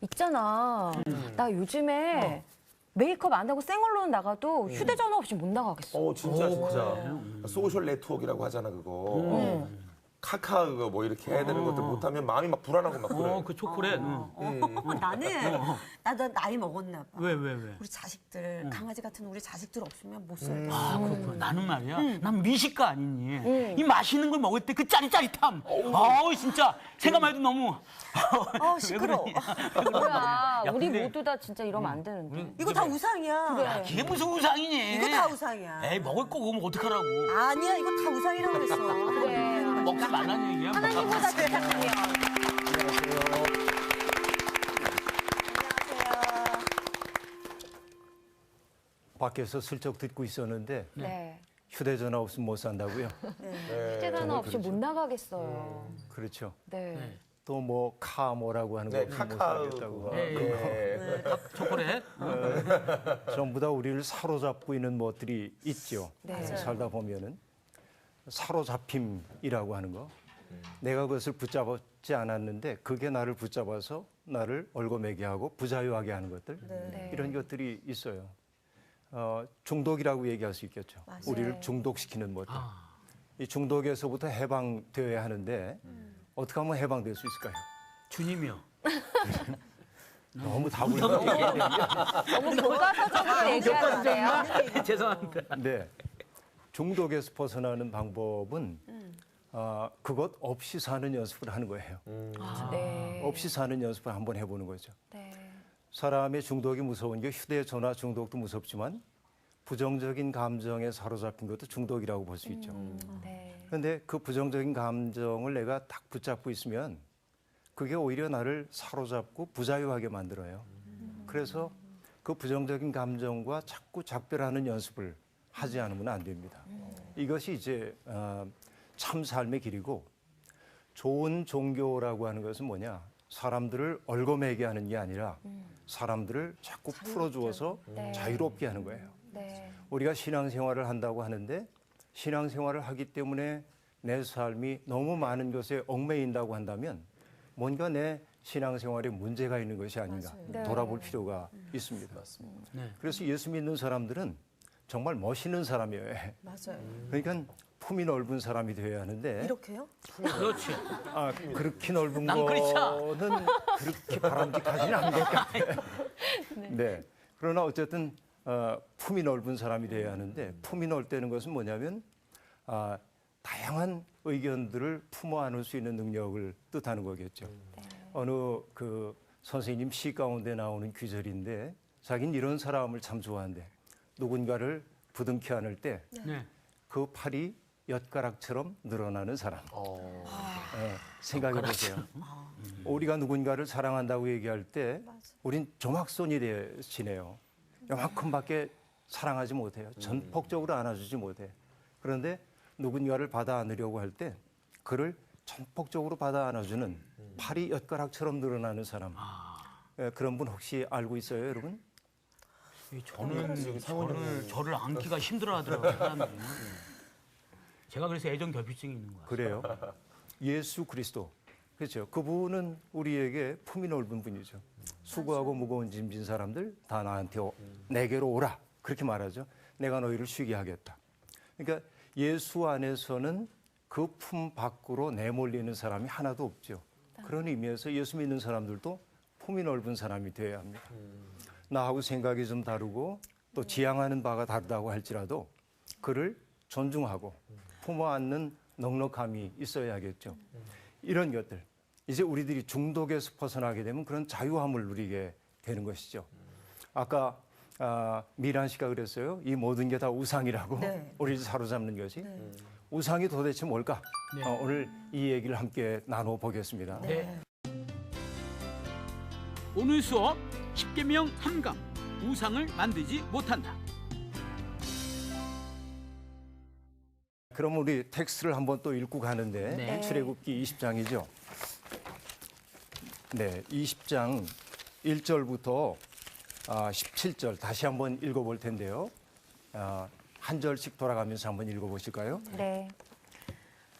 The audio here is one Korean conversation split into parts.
있잖아. 나 요즘에 메이크업 안 하고 생얼로 나가도 휴대전화 없이 못 나가겠어. 진짜 진짜. 소셜 네트워크라고 하잖아 그거. 카카 그거 뭐 이렇게 해야 되는 것들 못하면 마음이 막 불안하고 막 그래. 그 초콜릿. 나도 나이 먹었나 봐. 왜? 우리 자식들, 강아지 같은 우리 자식들 없으면 못 살겠어. 아, 그렇구나. 나는 말이야. 난 미식가 아니니. 이 맛있는 걸 먹을 때 그 짜릿짜릿함. 아우, 진짜. 생각만 해도 너무. 시끄러워. 뭐야, 우리 근데- 모두 다 진짜 이러면 안 되는데. 이거 다 우상이야. 그래. 이게 무슨 우상이니? 이거 다 우상이야. 에이, 먹을 거고 뭐 어떡하라고. 아니야, 이거 다 우상이라고 그랬어. 그래. 먹지 말라는 얘기야. 하나님보다 착하면. 밖에서 슬쩍 듣고 있었는데 네. 휴대전화 없으면 못 산다고요? 휴대전화 없이 못 나가겠어요. 그렇죠. 네. 또 뭐 뭐라고 하는 거 네, 없으면 못 카카오. 살겠다고. 초콜릿. 전부 다 우리를 사로잡고 있는 것들이 있죠. 네. 살다 보면은 사로잡힘이라고 하는 거. 내가 그것을 붙잡지 않았는데 그게 나를 붙잡아서 나를 얽어매게 하고 부자유하게 하는 것들. 네. 이런 것들이 있어요. 중독이라고 얘기할 수 있겠죠. 우리를 중독시키는 것들. 이 중독에서부터 해방되어야 하는데 어떻게 하면 해방될 수 있을까요? 주님이요. 너무 다불고 너무 교과서적으로 얘기하는데요. 죄송합니다. 네. 중독에서 벗어나는 방법은 그것 없이 사는 연습을 하는 거예요. 네. 없이 사는 연습을 한번 해보는 거죠. 네. 사람의 중독이 무서운 게 휴대전화 중독도 무섭지만 부정적인 감정에 사로잡힌 것도 중독이라고 볼 수 있죠. 네. 그런데 그 부정적인 감정을 내가 딱 붙잡고 있으면 그게 오히려 나를 사로잡고 부자유하게 만들어요. 그래서 그 부정적인 감정과 자꾸 작별하는 연습을 하지 않으면 안 됩니다. 이것이 이제 참 삶의 길이고 좋은 종교라고 하는 것은 뭐냐? 사람들을 얽어매게 하는 게 아니라 사람들을 자꾸 풀어주어서 네. 자유롭게 하는 거예요. 네. 우리가 신앙생활을 한다고 하는데 신앙생활을 하기 때문에 내 삶이 너무 많은 것에 얽매인다고 한다면 뭔가 내 신앙생활에 문제가 있는 것이 아닌가 네. 돌아볼 필요가 있습니다. 네. 그래서 예수 믿는 사람들은 정말 멋있는 사람이에요. 맞아요. 그러니까 품이 넓은 사람이 되어야 하는데 이렇게요? 그렇지. 그렇게 넓은 난 그렇죠. 거는 그렇게 바람직하지는 않은 것 같아요. 네. 그러나 어쨌든 품이 넓은 사람이 되어야 하는데 품이 넓다는 것은 뭐냐면 다양한 의견들을 품어 안을 수 있는 능력을 뜻하는 거겠죠. 어느 그 선생님 시 가운데 나오는 귀절인데 자기는 이런 사람을 참 좋아한대. 누군가를 부둥켜 안을 때 그 팔이 엿가락처럼 늘어나는 사람. 생각해 보세요. 우리가 누군가를 사랑한다고 얘기할 때 우린 조막손이 되시네요. 요만큼밖에 사랑하지 못해요. 전폭적으로 안아주지 못해. 그런데 누군가를 받아 안으려고 할 때 그를 전폭적으로 받아 안아주는 팔이 엿가락처럼 늘어나는 사람. 그런 분 혹시 알고 있어요, 여러분? 저를 안기가 힘들어하더라고요, 사람들이. 제가 그래서 애정 결핍증이 있는 거예요. 그래요. 예수 그리스도. 그렇죠. 그분은 우리에게 품이 넓은 분이죠. 수고하고 무거운 짐 진 사람들 다 나한테 내게로 오라. 그렇게 말하죠. 내가 너희를 쉬게 하겠다. 그러니까 예수 안에서는 그 품 밖으로 내몰리는 사람이 하나도 없죠. 그런 의미에서 예수 믿는 사람들도 품이 넓은 사람이 되어야 합니다. 나하고 생각이 좀 다르고 또 지향하는 바가 다르다고 할지라도 그를 존중하고 품어 안는 넉넉함이 있어야겠죠. 이런 것들. 이제 우리들이 중독에서 벗어나게 되면 그런 자유함을 누리게 되는 것이죠. 아까 미란 씨가 그랬어요. 이 모든 게 다 우상이라고 우리를 사로잡는 것이. 우상이 도대체 뭘까? 오늘 이 얘기를 함께 나눠보겠습니다. 오늘 수업 10계명 3강 우상을 만들지 못한다. 그럼 우리 텍스트를 한번 또 읽고 가는데 출애굽기 20장이죠. 네, 20장 1절부터 17절 다시 한번 읽어볼 텐데요. 한 절씩 돌아가면서 한번 읽어보실까요? 네.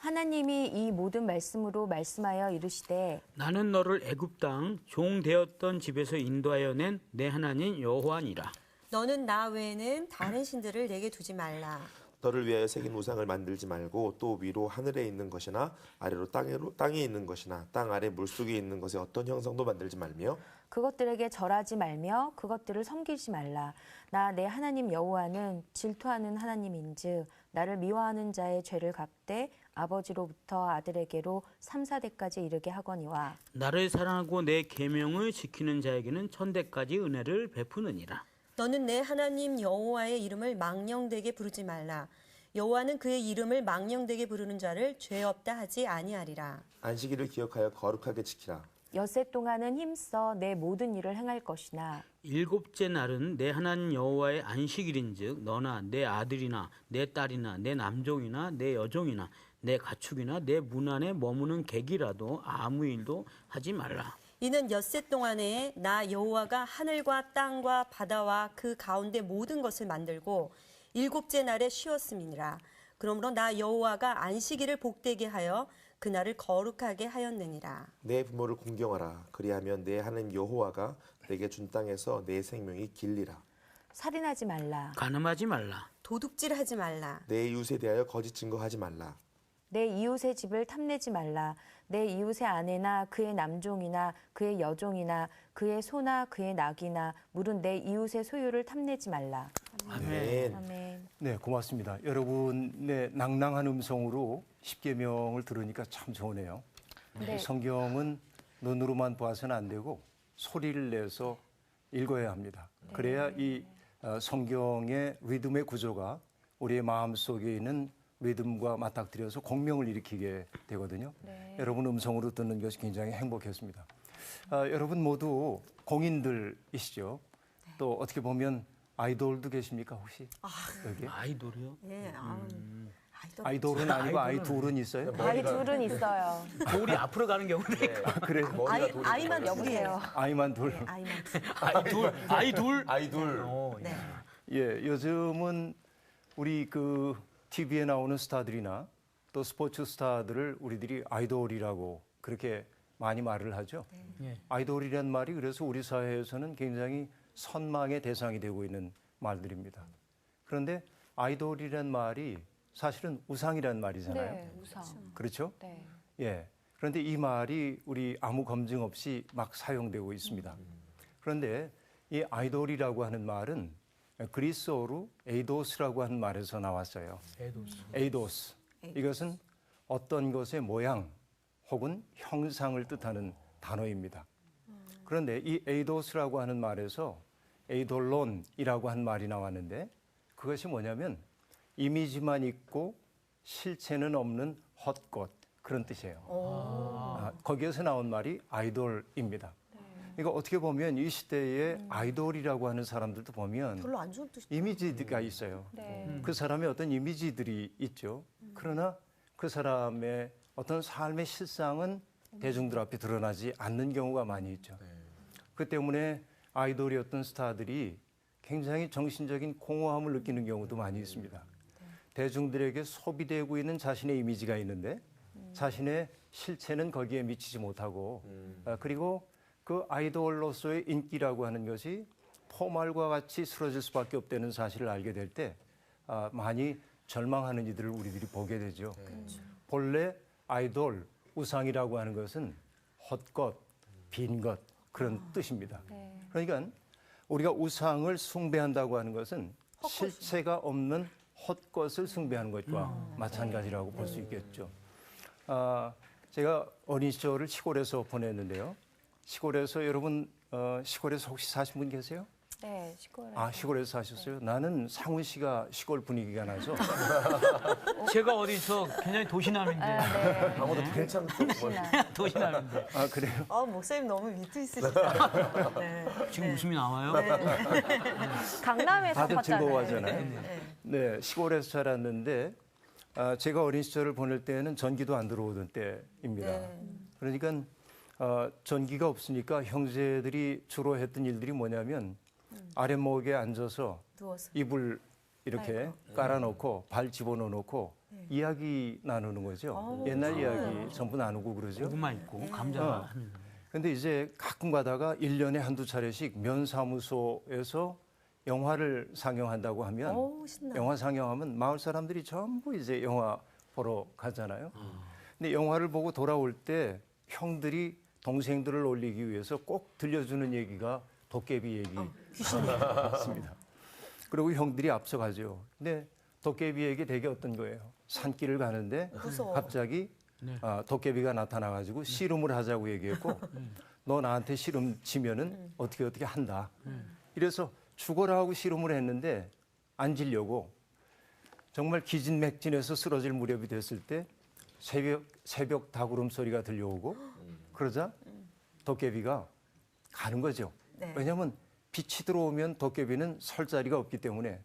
하나님이 이 모든 말씀으로 말씀하여 이르시되 나는 너를 애굽 땅 종 되었던 집에서 인도하여 낸 내 하나님 여호와니라. 너는 나 외에는 다른 신들을 내게 두지 말라. 너를 위하여 새긴 우상을 만들지 말고 또 위로 하늘에 있는 것이나 아래로 땅에 있는 것이나 땅 아래 물속에 있는 것의 어떤 형상도 만들지 말며 그것들에게 절하지 말며 그것들을 섬기지 말라. 나 내 하나님 여호와는 질투하는 하나님인즉 나를 미워하는 자의 죄를 갚되 아버지로부터 아들에게로 3, 4대까지 이르게 하거니와 나를 사랑하고 내 계명을 지키는 자에게는 천대까지 은혜를 베푸느니라. 너는 내 하나님 여호와의 이름을 망령되게 부르지 말라. 여호와는 그의 이름을 망령되게 부르는 자를 죄 없다 하지 아니하리라. 안식일을 기억하여 거룩하게 지키라. 엿새 동안은 힘써 내 모든 일을 행할 것이나 일곱째 날은 내 하나님 여호와의 안식일인즉 너나 내 아들이나 내 딸이나 내 남종이나 내 여종이나 내 가축이나 내 문 안에 머무는 객이라도 아무 일도 하지 말라. 이는 엿새 동안에 나 여호와가 하늘과 땅과 바다와 그 가운데 모든 것을 만들고 일곱째 날에 쉬었음이니라. 그러므로 나 여호와가 안식일을 복되게 하여 그날을 거룩하게 하였느니라. 내 부모를 공경하라. 그리하면 내 하나님 여호와가 내게 준 땅에서 내 생명이 길리라. 살인하지 말라. 간음하지 말라. 도둑질하지 말라. 내 이웃에 대하여 거짓 증거하지 말라. 내 이웃의 집을 탐내지 말라. 내 이웃의 아내나 그의 남종이나 그의 여종이나 그의 소나 그의 낙이나 물은 내 이웃의 소유를 탐내지 말라. 아멘. 아멘. 네, 고맙습니다. 여러분의 낭낭한 음성으로 십계명을 들으니까 참 좋으네요. 네. 성경은 눈으로만 봐서는 안 되고 소리를 내서 읽어야 합니다. 그래야 이 성경의 리듬의 구조가 우리의 마음속에 있는 리듬과 맞닥뜨려서 공명을 일으키게 되거든요. 네. 여러분 음성으로 듣는 것이 굉장히 행복했습니다. 여러분 모두 공인들이시죠. 또 어떻게 보면 아이돌도 계십니까 혹시 여기? 아이돌이요? 예, 아이돌은 아니고 아이돌은 있어요? 아이 둘은 있어요. 돌이 앞으로 가는 경우는 그래요? 머리가 돌이 아이만 여보세요. 아이만 둘. 아이만. 아이돌. 아이돌. 네. 예, 요즘은 우리 그 TV에 나오는 스타들이나 또 스포츠 스타들을 우리들이 아이돌이라고 그렇게 많이 말을 하죠. 예. 아이돌이란 말이 그래서 우리 사회에서는 굉장히 선망의 대상이 되고 있는 말들입니다. 그런데 아이돌이란 말이 사실은 우상이란 말이잖아요. 네, 우상. 그렇죠? 네. 예. 그런데 이 말이 우리 아무 검증 없이 막 사용되고 있습니다. 그런데 이 아이돌이라고 하는 말은 그리스어로 에이도스라고 하는 말에서 나왔어요. 에이도스. 이것은 어떤 것의 모양 혹은 형상을 뜻하는 단어입니다. 그런데 이 에이도스라고 하는 말에서 에이돌론이라고 한 말이 나왔는데 그것이 뭐냐면 이미지만 있고 실체는 없는 헛것 그런 뜻이에요. 거기에서 나온 말이 아이돌입니다. 그러니까 어떻게 보면 이 시대에 아이돌이라고 하는 사람들도 보면 별로 안 좋은 뜻이. 이미지가 있어요. 네. 그 사람의 어떤 이미지들이 있죠. 그러나 그 사람의 어떤 삶의 실상은 대중들 앞에 드러나지 않는 경우가 많이 있죠. 그 때문에 아이돌이었던 스타들이 굉장히 정신적인 공허함을 느끼는 경우도 많이 있습니다. 대중들에게 소비되고 있는 자신의 이미지가 있는데 자신의 실체는 거기에 미치지 못하고 그리고 그 아이돌로서의 인기라고 하는 것이 포말과 같이 쓰러질 수밖에 없다는 사실을 알게 될 때 많이 절망하는 이들을 우리들이 보게 되죠. 본래 아이돌, 우상이라고 하는 것은 헛것, 빈 것 그런 뜻입니다. 그러니까 우리가 우상을 숭배한다고 하는 것은 실체가 없는 헛것을 숭배하는 것과 마찬가지라고 볼 수 있겠죠. 제가 어린 시절을 시골에서 보냈는데요. 시골에서 여러분 시골에서 혹시 사신 분 계세요? 네, 시골에. 아 시골에서 사셨어요? 나는 상훈 씨가 시골 분위기가 나서 제가 어디서 굉장히 도시남인데. 네. 아무도 괜찮고 도시남인데. 아 그래요? 목사님 너무 위트 있으시다. 네. 지금 웃음이 나와요? 강남에서 다들 컸잖아요. 즐거워하잖아요. 네, 시골에서 자랐는데 제가 어린 시절을 보낼 때는 전기도 안 들어오던 때입니다. 그러니까 전기가 없으니까 형제들이 주로 했던 일들이 뭐냐면 아랫목에 앉아서 누워서. 이불 이렇게 깔아놓고 발 집어넣어놓고 이야기 나누는 거죠. 옛날 이야기 전부 나누고 그러죠. 고구마 있고 감자 하는. 근데 이제 가끔 가다가 1년에 한두 차례씩 면사무소에서 영화를 상영한다고 하면 신나. 영화 상영하면 마을 사람들이 전부 이제 영화 보러 가잖아요. 근데 영화를 보고 돌아올 때 형들이 동생들을 올리기 위해서 꼭 들려주는 얘기가 도깨비 얘기입니다. 그리고 형들이 앞서가죠. 근데 도깨비 얘기 되게 어떤 거예요? 산길을 가는데 무서워. 갑자기 도깨비가 나타나가지고 씨름을 하자고 얘기했고 너 나한테 씨름 지면은 어떻게 한다. 이래서 죽어라 하고 씨름을 했는데 안 지려고 정말 기진맥진해서 쓰러질 무렵이 됐을 때 새벽 닭울음 소리가 들려오고 그러자 도깨비가 가는 거죠. 네. 왜냐하면 빛이 들어오면 도깨비는 설 자리가 없기 때문에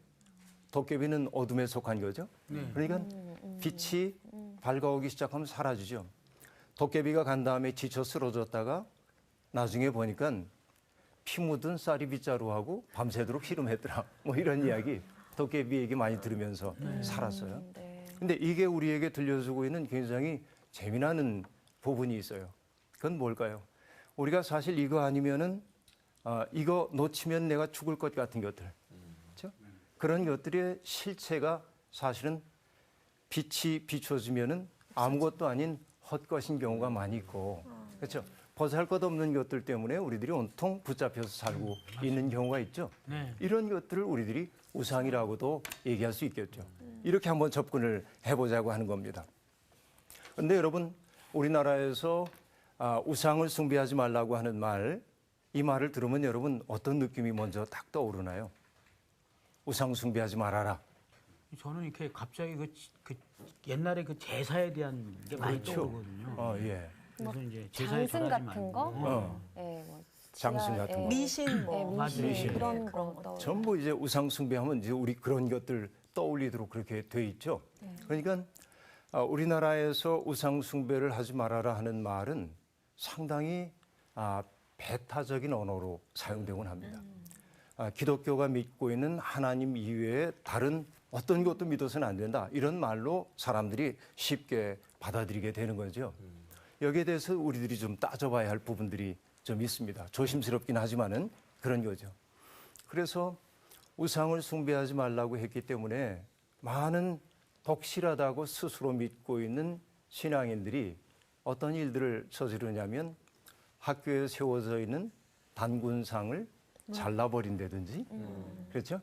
도깨비는 어둠에 속한 거죠. 그러니까 빛이 밝아오기 시작하면 사라지죠. 도깨비가 간 다음에 지쳐 쓰러졌다가 나중에 보니까 피 묻은 쌀이 빗자루하고 밤새도록 씨름했더라. 뭐 이런 이야기 도깨비 얘기 많이 들으면서 살았어요. 네. 근데 이게 우리에게 들려주고 있는 굉장히 재미나는 부분이 있어요. 그건 뭘까요? 우리가 사실 이거 아니면은 이거 놓치면 내가 죽을 것 같은 것들, 그렇죠? 그런 것들의 실체가 사실은 빛이 비춰지면은 아무것도 아닌 헛것인 경우가 많이 있고, 그렇죠? 보잘것없는 것들 때문에 우리들이 온통 붙잡혀서 살고 있는 경우가 있죠. 네. 이런 것들을 우리들이 우상이라고도 얘기할 수 있겠죠. 이렇게 한번 접근을 해보자고 하는 겁니다. 그런데 여러분, 우리나라에서 우상을 숭배하지 말라고 하는 말, 이 말을 들으면 여러분 어떤 느낌이 먼저 딱 떠오르나요? 우상 숭배하지 말아라. 저는 이렇게 갑자기 그 옛날에 그 제사에 대한 게 많이 그렇죠. 떠오르거든요. 예. 그래서 이제 제사에 장승 절하지 같은 말고. 거? 예, 뭐 장승 같은 거. 미신 뭐. 네, 맞아요. 미신 그런 네, 거 그런 떠오르. 전부 이제 우상 숭배하면 이제 우리 그런 것들 떠올리도록 그렇게 돼 있죠. 그러니까 우리나라에서 우상 숭배를 하지 말아라 하는 말은 상당히 배타적인 언어로 사용되곤 합니다. 기독교가 믿고 있는 하나님 이외에 다른 어떤 것도 믿어서는 안 된다. 이런 말로 사람들이 쉽게 받아들이게 되는 거죠. 여기에 대해서 우리들이 좀 따져봐야 할 부분들이 좀 있습니다. 조심스럽긴 하지만은 그런 거죠. 그래서 우상을 숭배하지 말라고 했기 때문에 많은 독실하다고 스스로 믿고 있는 신앙인들이 어떤 일들을 저지르냐면 학교에 세워져 있는 단군상을 잘라버린다든지, 그렇죠?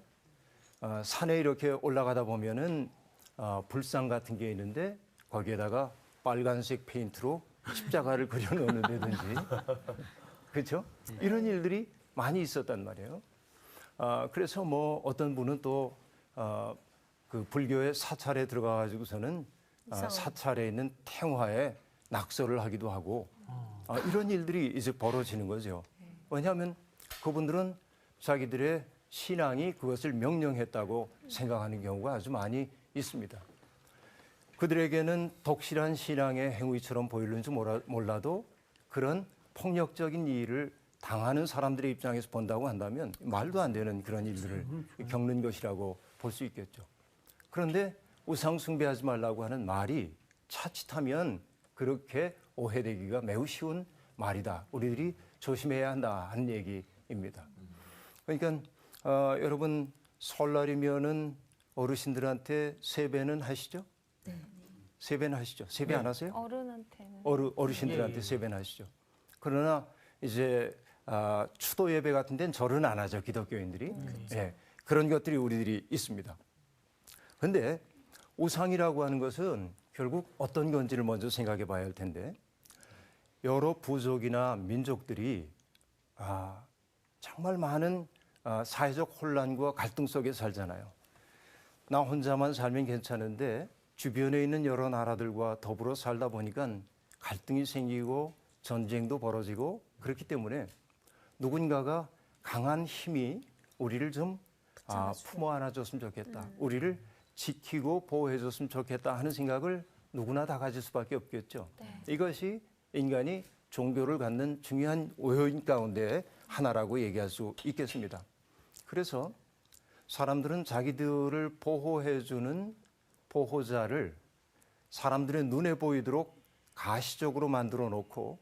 산에 이렇게 올라가다 보면은 불상 같은 게 있는데 거기에다가 빨간색 페인트로 십자가를 그려 놓는다든지, 그렇죠? 이런 일들이 많이 있었단 말이에요. 그래서 뭐 어떤 분은 또 그 불교의 사찰에 들어가 가지고서는 사찰에 있는 탱화에 낙서를 하기도 하고 이런 일들이 이제 벌어지는 거죠. 왜냐하면 그분들은 자기들의 신앙이 그것을 명령했다고 생각하는 경우가 아주 많이 있습니다. 그들에게는 독실한 신앙의 행위처럼 보이는지 몰라도 그런 폭력적인 일을 당하는 사람들의 입장에서 본다고 한다면 말도 안 되는 그런 일들을 겪는 것이라고 볼 수 있겠죠. 그런데 우상 숭배하지 말라고 하는 말이 자칫하면 그렇게 오해되기가 매우 쉬운 말이다. 우리들이 조심해야 한다 하는 얘기입니다. 그러니까 여러분 설날이면은 어르신들한테 세배는 하시죠? 네. 세배는 하시죠? 세배 안 하세요? 어른한테는 어르신들한테 세배는 하시죠. 그러나 이제 추도 예배 같은 데는 절은 안 하죠, 기독교인들이. 예, 그런 것들이 우리들이 있습니다. 그런데 우상이라고 하는 것은 결국 어떤 건지를 먼저 생각해 봐야 할 텐데 여러 부족이나 민족들이 정말 많은 사회적 혼란과 갈등 속에 살잖아요. 나 혼자만 살면 괜찮은데 주변에 있는 여러 나라들과 더불어 살다 보니까 갈등이 생기고 전쟁도 벌어지고 그렇기 때문에 누군가가 강한 힘이 우리를 좀 품어 안아줬으면 좋겠다. 우리를 지키고 보호해줬으면 좋겠다 하는 생각을 누구나 다 가질 수밖에 없겠죠. 이것이 인간이 종교를 갖는 중요한 요인 가운데 하나라고 얘기할 수 있겠습니다. 그래서 사람들은 자기들을 보호해주는 보호자를 사람들의 눈에 보이도록 가시적으로 만들어 놓고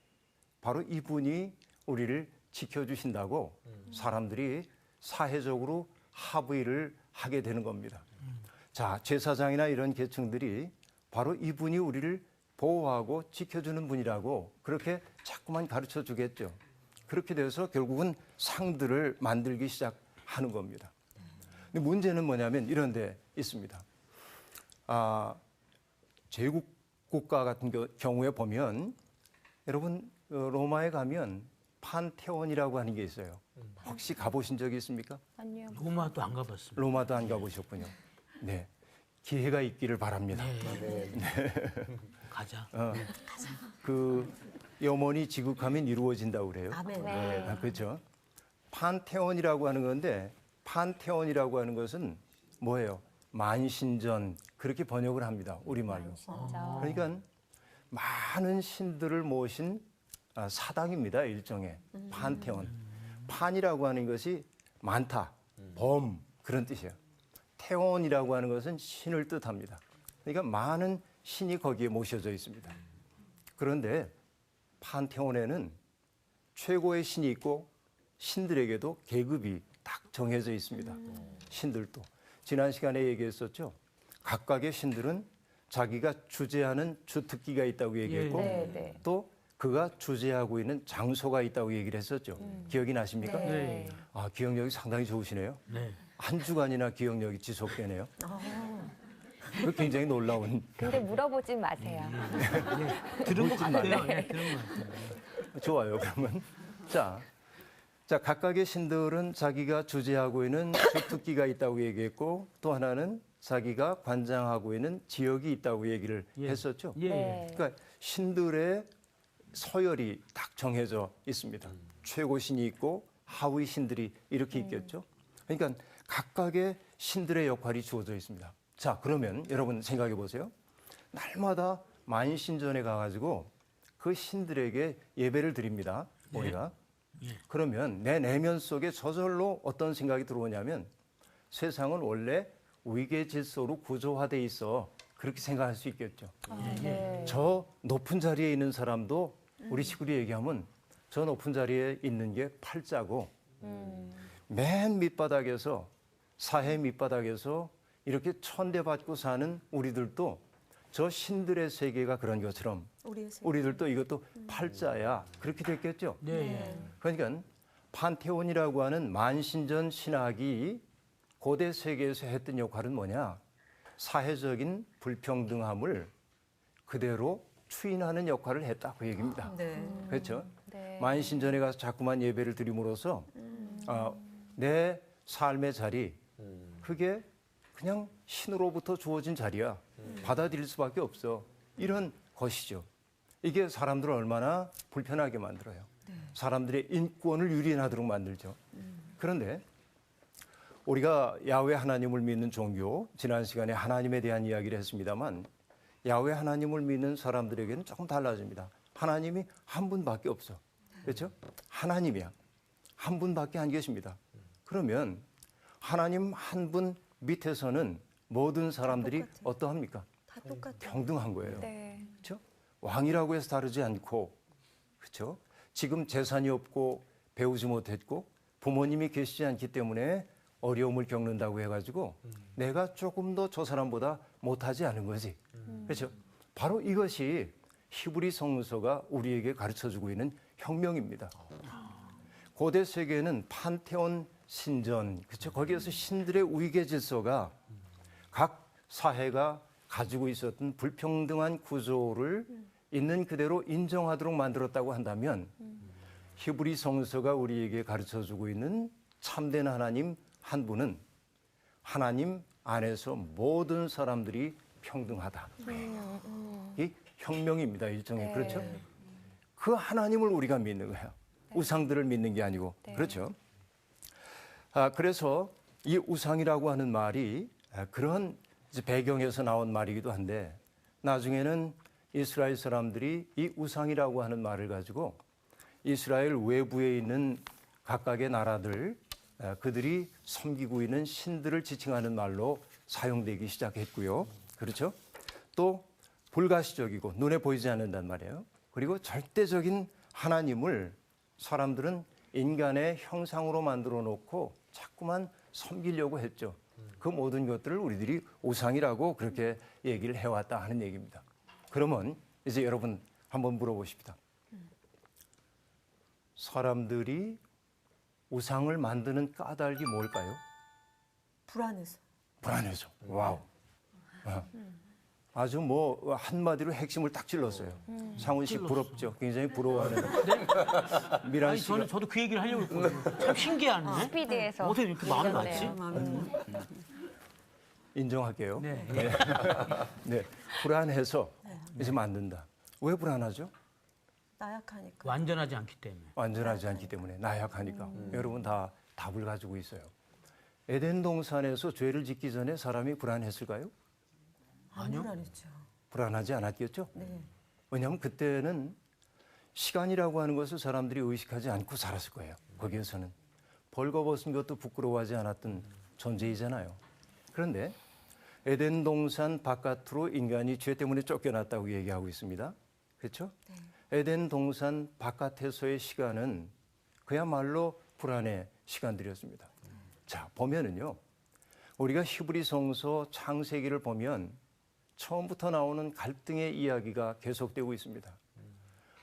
바로 이분이 우리를 지켜주신다고 사람들이 사회적으로 합의를 하게 되는 겁니다. 자, 제사장이나 이런 계층들이 바로 이분이 우리를 보호하고 지켜주는 분이라고 그렇게 자꾸만 가르쳐 주겠죠. 그렇게 돼서 결국은 상들을 만들기 시작하는 겁니다. 근데 문제는 뭐냐면 이런 데 있습니다. 제국 국가 같은 경우에 보면 여러분 로마에 가면 판테온이라고 하는 게 있어요. 혹시 가보신 적이 있습니까? 아니요. 로마도 안 가봤습니다. 로마도 안 가보셨군요. 네, 기회가 있기를 바랍니다. 가자. 그 염원이 지극하면 이루어진다고 그래요. 아멘. 네, 그렇죠. 판테온이라고 하는 건데 판테온이라고 하는 것은 뭐예요? 만신전 그렇게 번역을 합니다. 우리말로. 진짜. 그러니까 많은 신들을 모신 사당입니다. 일종의 판테온. 판이라고 하는 것이 많다, 범 그런 뜻이에요. 태온이라고 하는 것은 신을 뜻합니다. 그러니까 많은 신이 거기에 모셔져 있습니다. 그런데 판테온에는 최고의 신이 있고 신들에게도 계급이 딱 정해져 있습니다. 신들도. 지난 시간에 얘기했었죠. 각각의 신들은 자기가 주재하는 주특기가 있다고 얘기했고 네, 네. 또 그가 주재하고 있는 장소가 있다고 얘기를 했었죠. 기억이 나십니까? 네. 아, 기억력이 상당히 좋으시네요. 네. 한 주간이나 기억력이 지속되네요. 그 굉장히 놀라운. 근데 물어보지 마세요. 들은 것 같아요. 예, 들은 것 같아요. 좋아요. 그러면 자, 각각의 신들은 자기가 주재하고 있는 주특기가 있다고 얘기했고 또 하나는 자기가 관장하고 있는 지역이 있다고 얘기를 했었죠. 예. 네. 그러니까 신들의 서열이 딱 정해져 있습니다. 최고 신이 있고 하위 신들이 이렇게 있겠죠. 그러니까 각각의 신들의 역할이 주어져 있습니다. 자, 그러면 여러분 생각해 보세요. 날마다 만신전에 가가지고 그 신들에게 예배를 드립니다. 우리가. 그러면 내 내면 속에 저절로 어떤 생각이 들어오냐면 세상은 원래 위계 질서로 구조화돼 있어. 그렇게 생각할 수 있겠죠. 네. 저 높은 자리에 있는 사람도 우리 식구로 얘기하면 저 높은 자리에 있는 게 팔자고 맨 밑바닥에서 사회 밑바닥에서 이렇게 천대받고 사는 우리들도 저 신들의 세계가 그런 것처럼 우리들도 이것도 팔자야. 그렇게 됐겠죠. 네. 그러니까 판테온이라고 하는 만신전 신학이 고대 세계에서 했던 역할은 뭐냐? 사회적인 불평등함을 그대로 추인하는 역할을 했다고 얘기입니다. 네. 그렇죠? 네. 만신전에 가서 자꾸만 예배를 드림으로써 내 삶의 자리 그게 그냥 신으로부터 주어진 자리야. 받아들일 수밖에 없어. 이런 것이죠. 이게 사람들을 얼마나 불편하게 만들어요. 사람들의 인권을 유린하도록 만들죠. 그런데 우리가 야훼 하나님을 믿는 종교, 지난 시간에 하나님에 대한 이야기를 했습니다만 야훼 하나님을 믿는 사람들에게는 조금 달라집니다. 하나님이 한 분밖에 없어. 그렇죠? 하나님이야. 한 분밖에 안 계십니다. 그러면 하나님 한 분 밑에서는 모든 사람들이 어떠합니까? 다 똑같아요. 평등한 거예요. 네. 그렇죠? 왕이라고 해서 다르지 않고, 그렇죠? 지금 재산이 없고 배우지 못했고 부모님이 계시지 않기 때문에 어려움을 겪는다고 해가지고 내가 조금 더 저 사람보다 못하지 않은 거지. 그렇죠? 바로 이것이 히브리 성서가 우리에게 가르쳐주고 있는 혁명입니다. 고대 세계에는 판테온 신전, 그렇죠? 거기에서 신들의 위계 질서가 각 사회가 가지고 있었던 불평등한 구조를 있는 그대로 인정하도록 만들었다고 한다면 히브리 성서가 우리에게 가르쳐주고 있는 참된 하나님 한 분은 하나님 안에서 모든 사람들이 평등하다. 이 혁명입니다. 일종의. 네. 그렇죠? 그 하나님을 우리가 믿는 거예요. 우상들을 믿는 게 아니고. 네. 그렇죠? 그래서 이 우상이라고 하는 말이 그런 이제 배경에서 나온 말이기도 한데 나중에는 이스라엘 사람들이 이 우상이라고 하는 말을 가지고 이스라엘 외부에 있는 각각의 나라들 그들이 섬기고 있는 신들을 지칭하는 말로 사용되기 시작했고요. 그렇죠? 또 불가시적이고 눈에 보이지 않는단 말이에요. 그리고 절대적인 하나님을 사람들은 인간의 형상으로 만들어 놓고 자꾸만 섬기려고 했죠. 그 모든 것들을 우리들이 우상이라고 그렇게 얘기를 해왔다 하는 얘기입니다. 그러면 이제 여러분 한번 물어보십시다. 사람들이 우상을 만드는 까닭이 뭘까요? 불안해서. 불안해서. 와우. 아주 뭐 한마디로 핵심을 딱 찔렀어요. 상훈 씨 부럽죠. 굉장히 부러워하는 미란 아니 씨가. 저도 그 얘기를 하려고 했거든요. 참 신기하네. 스피드에서 어떻게 이렇게 마음이 이겼네요. 맞지? 인정할게요. 네. 네, 불안해서 이제 만든다. 왜 불안하죠? 나약하니까. 완전하지 않기 때문에. 완전하지 않기 때문에 나약하니까. 여러분 다 답을 가지고 있어요. 에덴 동산에서 죄를 짓기 전에 사람이 불안했을까요? 아니요. 불안했죠. 불안하지 않았겠죠? 네. 왜냐하면 그때는 시간이라고 하는 것을 사람들이 의식하지 않고 살았을 거예요. 거기에서는 벌거벗은 것도 부끄러워하지 않았던 존재이잖아요. 그런데 에덴 동산 바깥으로 인간이 죄 때문에 쫓겨났다고 얘기하고 있습니다. 그렇죠? 에덴 동산 바깥에서의 시간은 그야말로 불안의 시간들이었습니다. 자, 보면은요. 우리가 히브리성서 창세기를 보면 처음부터 나오는 갈등의 이야기가 계속되고 있습니다.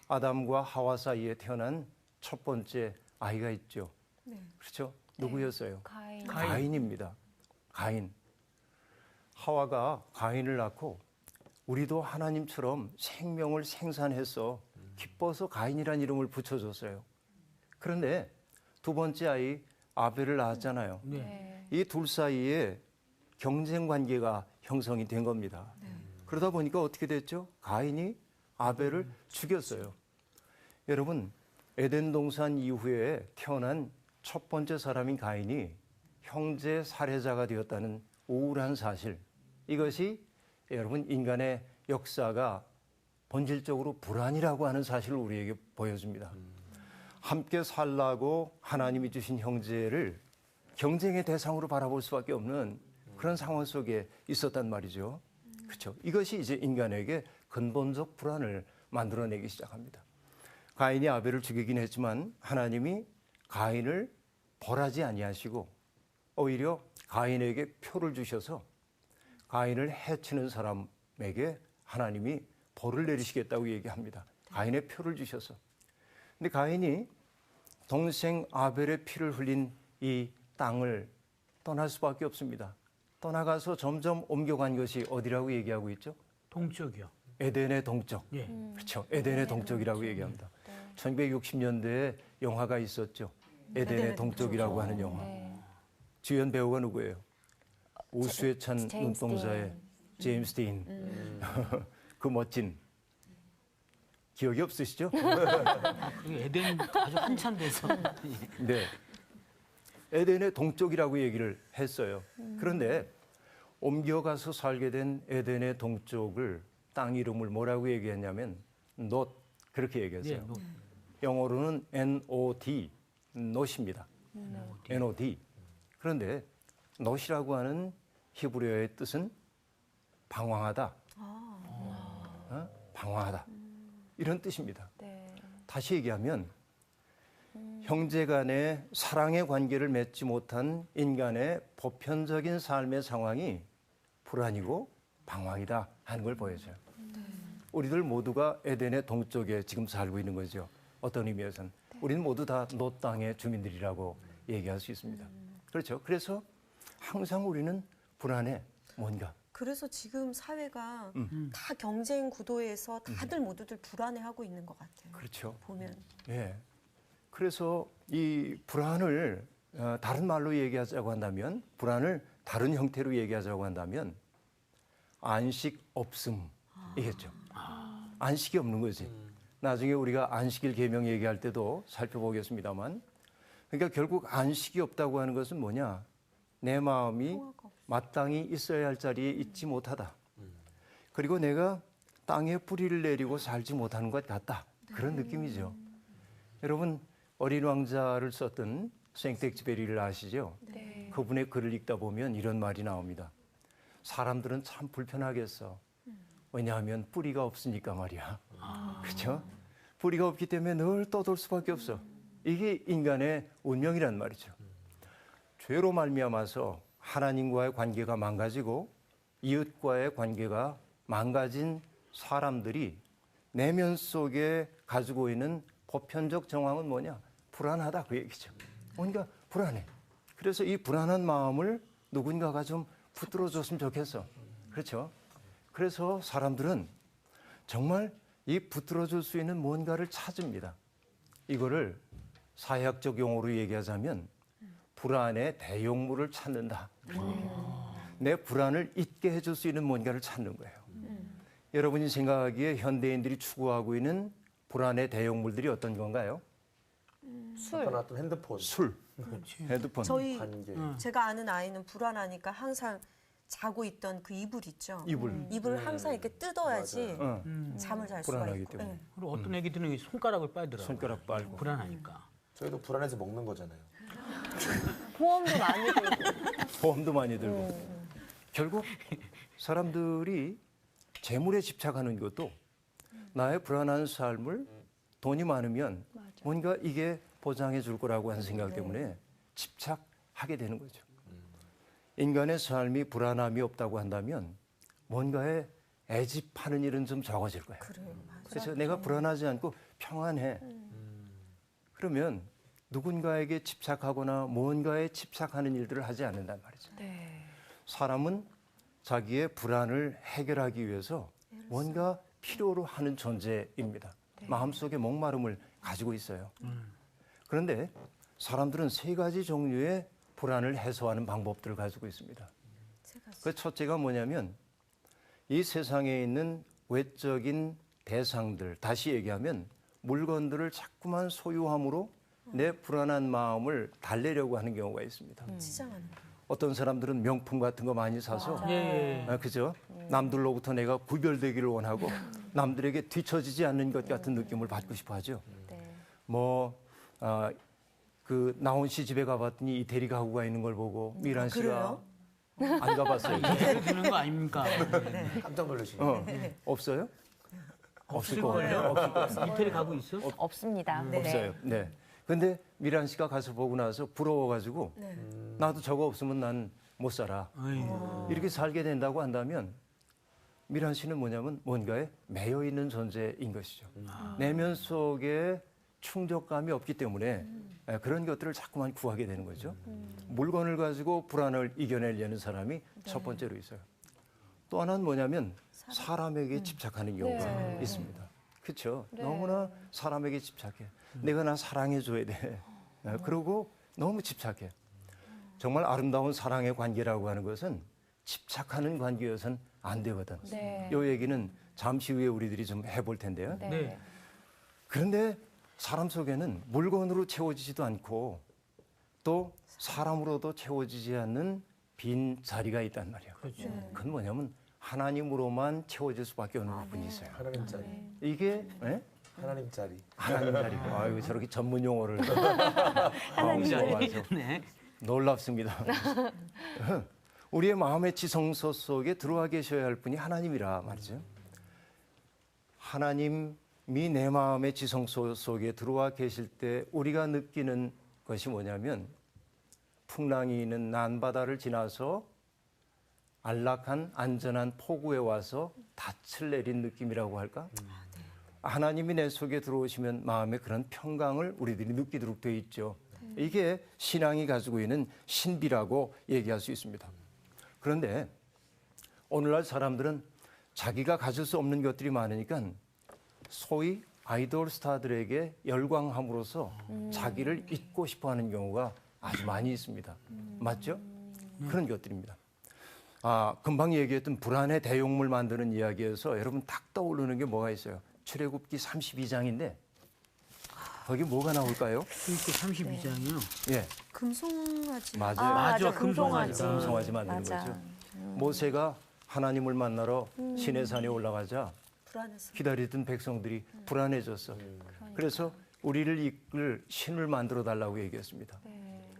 아담과 하와 사이에 태어난 첫 번째 아이가 있죠. 그렇죠? 누구였어요? 가인입니다. 가인. 하와가 가인을 낳고 우리도 하나님처럼 생명을 생산해서 기뻐서 가인이라는 이름을 붙여줬어요. 그런데 두 번째 아이 아벨을 낳았잖아요. 이 둘 사이에 경쟁 관계가 형성이 된 겁니다. 그러다 보니까 어떻게 됐죠? 가인이 아벨을 죽였어요. 여러분, 에덴 동산 이후에 태어난 첫 번째 사람인 가인이 형제 살해자가 되었다는 우울한 사실. 이것이 여러분 인간의 역사가 본질적으로 불안이라고 하는 사실을 우리에게 보여줍니다. 함께 살라고 하나님이 주신 형제를 경쟁의 대상으로 바라볼 수밖에 없는 그런 상황 속에 있었단 말이죠. 그렇죠. 이것이 이제 인간에게 근본적 불안을 만들어내기 시작합니다. 가인이 아벨을 죽이긴 했지만 하나님이 가인을 벌하지 아니하시고 오히려 가인에게 표를 주셔서 가인을 해치는 사람에게 하나님이 벌을 내리시겠다고 얘기합니다. 가인의 표를 주셔서. 근데 가인이 동생 아벨의 피를 흘린 이 땅을 떠날 수밖에 없습니다. 떠나가서 점점 옮겨간 것이 어디라고 얘기하고 있죠? 동쪽이요. 에덴의 동쪽. 예. 그렇죠. 에덴의 동쪽이라고 얘기합니다. 1960년대에 영화가 있었죠. 에덴의 동쪽이라고 하는 영화. 주연 배우가 누구예요? 우수에 찬 제임스 눈동자의 제임스 딘. 그 멋진. 기억이 없으시죠? 에덴 아주 한참 돼서. 네. 에덴의 동쪽이라고 얘기를 했어요. 그런데 옮겨가서 살게 된 에덴의 동쪽을 땅 이름을 뭐라고 얘기했냐면 not 그렇게 얘기했어요. 예, 뭐, 영어로는 NOT, not입니다. NOT. 그런데 not이라고 하는 히브리어의 뜻은 방황하다. 방황하다. 이런 뜻입니다. 다시 얘기하면 형제 간의 사랑의 관계를 맺지 못한 인간의 보편적인 삶의 상황이 불안이고 방황이다 하는 걸 보여줘요. 우리들 모두가 에덴의 동쪽에 지금 살고 있는 거죠. 어떤 의미에서는. 우리는 모두 다 노 땅의 주민들이라고 얘기할 수 있습니다. 그렇죠. 그래서 항상 우리는 불안해. 뭔가. 그래서 지금 사회가 다 경쟁 구도에서 다들 모두들 불안해하고 있는 것 같아요. 그렇죠. 보면. 예. 그래서 이 불안을 다른 말로 얘기하자고 한다면, 불안을 다른 형태로 얘기하자고 한다면 안식 없음이겠죠. 안식이 없는 거지. 나중에 우리가 안식일 계명 얘기할 때도 살펴보겠습니다만, 그러니까 결국 안식이 없다고 하는 것은 뭐냐? 내 마음이 마땅히 있어야 할 자리에 있지 못하다. 그리고 내가 땅에 뿌리를 내리고 살지 못하는 것 같다. 그런 느낌이죠. 여러분, 어린 왕자를 썼던 생텍쥐페리를 아시죠? 네. 그분의 글을 읽다 보면 이런 말이 나옵니다. 사람들은 참 불편하겠어. 왜냐하면 뿌리가 없으니까 말이야. 그렇죠? 뿌리가 없기 때문에 늘 떠돌 수밖에 없어. 이게 인간의 운명이란 말이죠. 죄로 말미암아서 하나님과의 관계가 망가지고 이웃과의 관계가 망가진 사람들이 내면 속에 가지고 있는 보편적 정황은 뭐냐? 불안하다 그 얘기죠. 뭔가 불안해. 그래서 이 불안한 마음을 누군가가 좀 붙들어줬으면 좋겠어. 그렇죠? 그래서 사람들은 정말 이 붙들어줄 수 있는 뭔가를 찾습니다. 이거를 사회학적 용어로 얘기하자면 불안의 대용물을 찾는다. 내 불안을 잊게 해줄 수 있는 뭔가를 찾는 거예요. 여러분이 생각하기에 현대인들이 추구하고 있는 불안의 대용물들이 어떤 건가요? 술. 나왔던 핸드폰. 술, 핸드폰, 저희 관계. 제가 아는 아이는 불안하니까 항상 자고 있던 그 이불 있죠. 이불. 이불을 항상 이렇게 뜯어야지 어, 잠을 잘 수가 불안하기 있고. 때문에. 그리고 어떤 애기들은 이 손가락을 빨더라고요. 손가락 빨고. 불안하니까. 저희도 불안해서 먹는 거잖아요. 보험도 많이 들고. 보험도 많이 들고. 결국 사람들이 재물에 집착하는 것도 나의 불안한 삶을 돈이 많으면 뭔가 이게 보장해 줄 거라고 하는 생각 때문에 집착하게 되는 거죠. 인간의 삶이 불안함이 없다고 한다면 뭔가에 애집하는 일은 좀 적어질 거예요. 그래요. 맞아. 그래서 내가 불안하지 않고 평안해. 그러면 누군가에게 집착하거나 뭔가에 집착하는 일들을 하지 않는단 말이죠. 네. 사람은 자기의 불안을 해결하기 위해서 뭔가 필요로 하는 존재입니다. 마음속에 목마름을 가지고 있어요. 그런데 사람들은 세 가지 종류의 불안을 해소하는 방법들을 가지고 있습니다. 그 첫째가 뭐냐면 이 세상에 있는 외적인 대상들, 다시 얘기하면 물건들을 자꾸만 소유함으로 내 불안한 마음을 달래려고 하는 경우가 있습니다. 치장하는 거. 어떤 사람들은 명품 같은 거 많이 사서 예. 그죠? 남들로부터 내가 구별되기를 원하고 남들에게 뒤처지지 않는 것 같은 느낌을 받고 싶어 하죠. 네. 그 나온 씨 집에 가봤더니 이태리 가구가 있는 걸 보고 미란 씨가 그래요? 안 가봤어요. 이해를 드는 거 아닙니까? 깜짝 놀라시네요. 없어요? 없을 없을 거예요. 거예요. 이태리 가고 있어? 없습니다. 네. 없어요. 네. 근데 미란 씨가 가서 보고 나서 부러워가지고 나도 저거 없으면 난 못 살아. 아이고. 이렇게 살게 된다고 한다면 미란 씨는 뭐냐면 뭔가에 매여 있는 존재인 것이죠. 내면 속에 충족감이 없기 때문에 그런 것들을 자꾸만 구하게 되는 거죠. 물건을 가지고 불안을 이겨내려는 사람이 첫 번째로 있어요. 또 하나는 뭐냐면 사람에게 집착하는 경우가 네. 있습니다. 그렇죠? 네. 너무나 사람에게 집착해. 내가 나 사랑해줘야 돼. 그러고 너무 집착해. 정말 아름다운 사랑의 관계라고 하는 것은 집착하는 관계여서는 안 되거든. 네. 이 얘기는 잠시 후에 우리들이 좀 해볼 텐데요. 네. 네. 그런데 사람 속에는 물건으로 채워지지도 않고 또 사람으로도 채워지지 않는 빈 자리가 있단 말이에요. 그렇죠. 그건 뭐냐면 하나님으로만 채워질 수밖에 없는 부분이 있어요. 하나님 짜리. 이게 하나님 짜리. 하나님 자리. 아유 저렇게 전문 용어를 하나님 자리. 맞아. 네. 놀랍습니다. 우리의 마음의 지성소 속에 들어와 계셔야 할 분이 하나님이라 말이죠. 하나님이 내 마음의 지성소 속에 들어와 계실 때 우리가 느끼는 것이 뭐냐면 풍랑이 있는 난바다를 지나서 안락한 안전한 포구에 와서 닻을 내린 느낌이라고 할까? 하나님이 내 속에 들어오시면 마음의 그런 평강을 우리들이 느끼도록 되어 있죠. 이게 신앙이 가지고 있는 신비라고 얘기할 수 있습니다. 그런데 오늘날 사람들은 자기가 가질 수 없는 것들이 많으니까 소위 아이돌 스타들에게 열광함으로써 자기를 잊고 싶어하는 경우가 아주 많이 있습니다. 맞죠? 그런 것들입니다. 금방 얘기했던 불안의 대용물 만드는 이야기에서 여러분 딱 떠오르는 게 뭐가 있어요? 출애굽기 32장인데 거기 뭐가 나올까요? 그러니까 32장이요. 예, 금송아지. 맞아요. 맞아, 금송아지. 금송아지 만드는 맞아. 거죠. 모세가 하나님을 만나러 시내산에 올라가자 불안해서. 기다리던 백성들이 불안해졌어. 그래서 우리를 이끌 신을 만들어 달라고 얘기했습니다.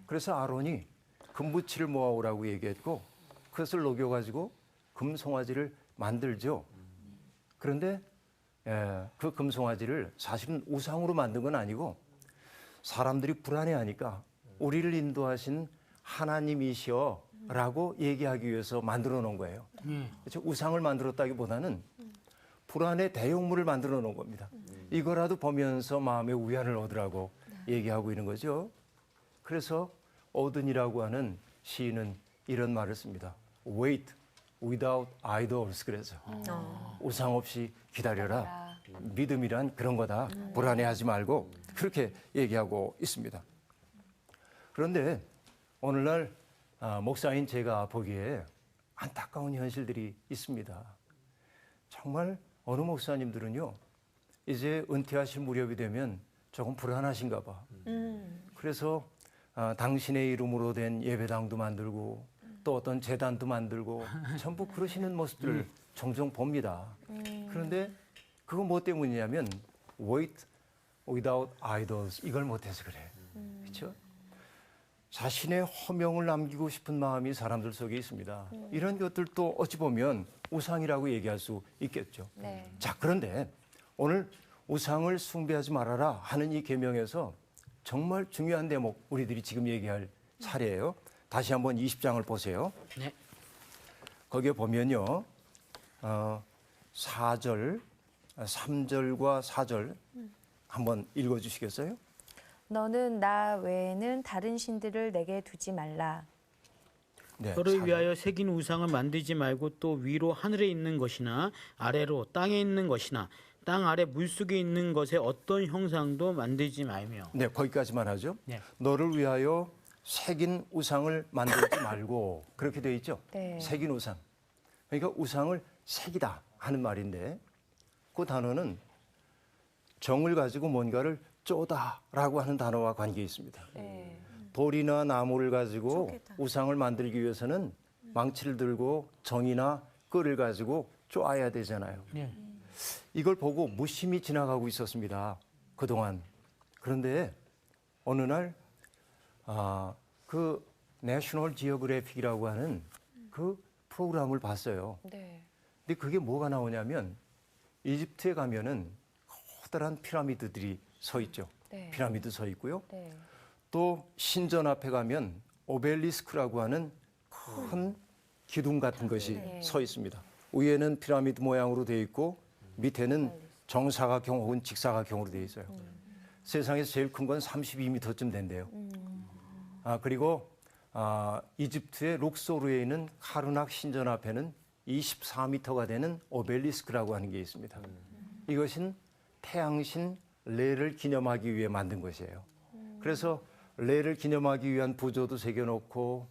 그래서 아론이 금부치를 모아오라고 얘기했고 그것을 녹여가지고 금송아지를 만들죠. 그런데 그 금송아지를 사실은 우상으로 만든 건 아니고 사람들이 불안해하니까 우리를 인도하신 하나님이시여라고 얘기하기 위해서 만들어 놓은 거예요. 그렇죠? 우상을 만들었다기보다는 불안의 대용물을 만들어 놓은 겁니다. 이거라도 보면서 마음의 위안을 얻으라고 얘기하고 있는 거죠. 그래서 오든이라고 하는 시인은 이런 말을 씁니다. Wait without idols. 그래서 우상 없이 기다려라. 믿음이란 그런 거다. 불안해하지 말고 그렇게 얘기하고 있습니다. 그런데 오늘날 목사인 제가 보기에 안타까운 현실들이 있습니다. 정말 어느 목사님들은요, 이제 은퇴하실 무렵이 되면 조금 불안하신가 봐. 그래서 당신의 이름으로 된 예배당도 만들고 또 어떤 재단도 만들고 전부 그러시는 모습들을 종종 봅니다. 그런데 그거 뭐 때문이냐면 wait without idols 이걸 못해서 그래. 그렇죠? 자신의 허명을 남기고 싶은 마음이 사람들 속에 있습니다. 이런 것들도 어찌 보면 우상이라고 얘기할 수 있겠죠. 네. 자, 그런데 오늘 우상을 숭배하지 말아라 하는 이 계명에서 정말 중요한 대목 우리들이 지금 얘기할 차례예요. 다시 한번 20장을 보세요. 네. 거기에 보면요. 4절, 3절과 4절 한번 읽어주시겠어요? 너는 나 외에는 다른 신들을 내게 두지 말라. 네, 너를 4절. 위하여 새긴 우상을 만들지 말고 또 위로 하늘에 있는 것이나 아래로 땅에 있는 것이나 땅 아래 물속에 있는 것의 어떤 형상도 만들지 말며. 네, 거기까지만 하죠. 네. 너를 위하여 새긴 우상을 만들지 말고 그렇게 돼 있죠. 네. 새긴 우상. 그러니까 우상을 새기다 하는 말인데 그 단어는 정을 가지고 뭔가를 쪼다라고 하는 단어와 관계 있습니다. 네. 돌이나 나무를 가지고 쪼개다. 우상을 만들기 위해서는 망치를 들고 정이나 끈을 가지고 쪼아야 되잖아요. 네. 이걸 보고 무심히 지나가고 있었습니다. 그동안. 그런데 어느 날 그 내셔널 지오그래픽이라고 하는 그 프로그램을 봤어요. 네. 근데 그게 뭐가 나오냐면 이집트에 가면은 커다란 피라미드들이 서 있죠. 네. 피라미드 서 있고요. 네. 또 신전 앞에 가면 오벨리스크라고 하는 큰 기둥 같은 것이 네. 서 있습니다. 위에는 피라미드 모양으로 되어 있고 밑에는 정사각형 혹은 직사각형으로 되어 있어요. 세상에서 제일 큰 건 32m쯤 된대요. 그리고 이집트의 룩소르에 있는 카르낙 신전 앞에는 24m가 되는 오벨리스크라고 하는 게 있습니다. 이것은 태양신 레를 기념하기 위해 만든 것이에요. 그래서 레를 기념하기 위한 부조도 새겨놓고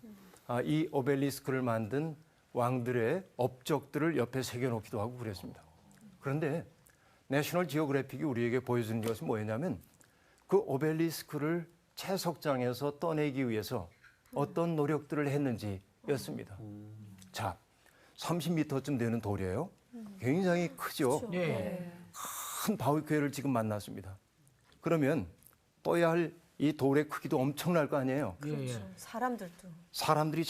이 오벨리스크를 만든 왕들의 업적들을 옆에 새겨놓기도 하고 그랬습니다. 그런데 내셔널 지오그래픽이 우리에게 보여주는 것은 뭐였냐면 그 오벨리스크를 채석장에서 떠내기 위해서 어떤 노력들을 했는지였습니다. 자, 30m쯤 되는 돌이에요. 굉장히 크죠. 네. 큰 바위괴를 지금 만났습니다. 그러면 떠야 할 이 돌의 크기도 엄청날 거 아니에요. 예. 사람들도. 사람들이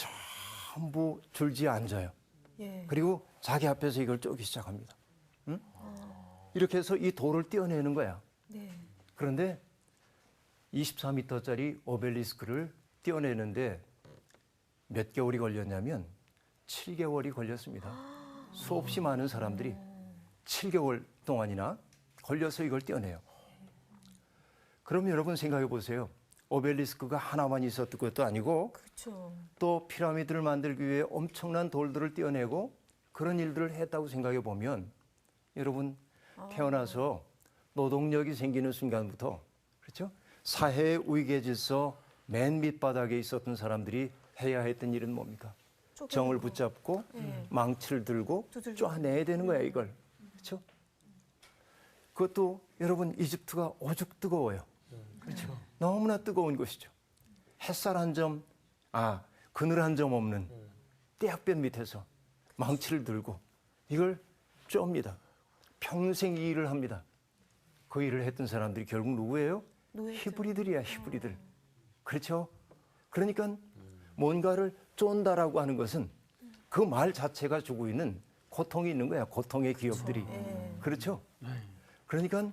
전부 줄지에 앉아요. 예. 그리고 자기 앞에서 이걸 쪼기 시작합니다. 응? 이렇게 해서 이 돌을 떼어내는 거야. 네. 그런데 24m짜리 오벨리스크를 떼어내는데 몇 개월이 걸렸냐면 7개월이 걸렸습니다. 수없이 많은 사람들이 7개월 동안이나 걸려서 이걸 떼어내요. 그럼 여러분 생각해 보세요. 오벨리스크가 하나만 있었던 것도 아니고 그렇죠. 또 피라미드를 만들기 위해 엄청난 돌들을 떼어내고 그런 일들을 했다고 생각해 보면 여러분 태어나서 노동력이 생기는 순간부터 그렇죠? 사회의 위계 질서 맨 밑바닥에 있었던 사람들이 해야 했던 일은 뭡니까? 정을 붙잡고 망치를 들고 두들겨. 쪼아내야 되는 거야 이걸. 그렇죠? 그것도 여러분 이집트가 오죽 뜨거워요. 그렇죠? 너무나 뜨거운 곳이죠. 햇살 한 점, 그늘 한 점 없는 떼약볕 밑에서 망치를 들고 이걸 쪼입니다. 평생 이 일을 합니다. 그 일을 했던 사람들이 결국 누구예요? 노예죠. 히브리들이야, 히브리들. 그렇죠? 그러니까 뭔가를 쫀다라고 하는 것은 그 말 자체가 주고 있는 고통이 있는 거야. 고통의 기억들이. 그렇죠? 그러니까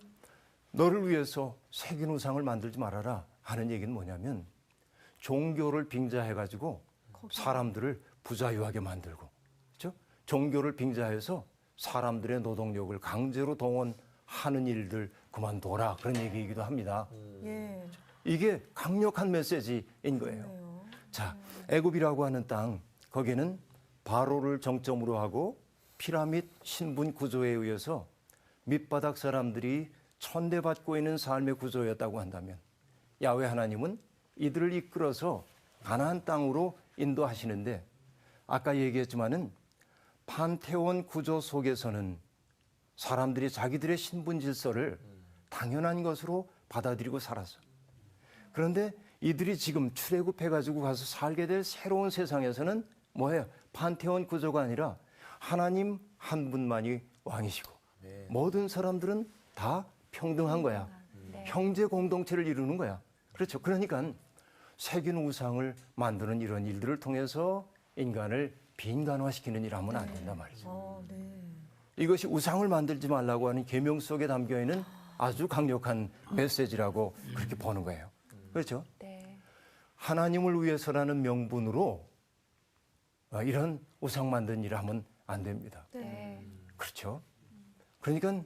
너를 위해서 새긴 우상을 만들지 말아라 하는 얘기는 뭐냐면 종교를 빙자해가지고 사람들을 부자유하게 만들고, 그렇죠? 종교를 빙자해서 사람들의 노동력을 강제로 동원하는 일들 그만둬라 그런 얘기이기도 합니다. 예. 이게 강력한 메시지인 거예요. 자, 애굽이라고 하는 땅, 거기는 바로를 정점으로 하고 피라밋 신분 구조에 의해서 밑바닥 사람들이 천대받고 있는 삶의 구조였다고 한다면 야훼 하나님은 이들을 이끌어서 가나안 땅으로 인도하시는데 아까 얘기했지만은 판테온 구조 속에서는 사람들이 자기들의 신분 질서를 당연한 것으로 받아들이고 살았어. 그런데 이들이 지금 출애굽해가지고 가서 살게 될 새로운 세상에서는 뭐예요? 판테온 구조가 아니라 하나님 한 분만이 왕이시고 모든 사람들은 다 평등한 거야. 형제 공동체를 이루는 거야. 그렇죠. 그러니까 새긴 우상을 만드는 이런 일들을 통해서 인간을 빈간화시키는 일 하면 안 된단 말이죠. 이것이 우상을 만들지 말라고 하는 계명 속에 담겨 있는 아주 강력한 메시지라고 그렇게 보는 거예요. 그렇죠? 네. 하나님을 위해서라는 명분으로 이런 우상 만드는 일을 하면 안 됩니다. 네. 그렇죠? 그러니까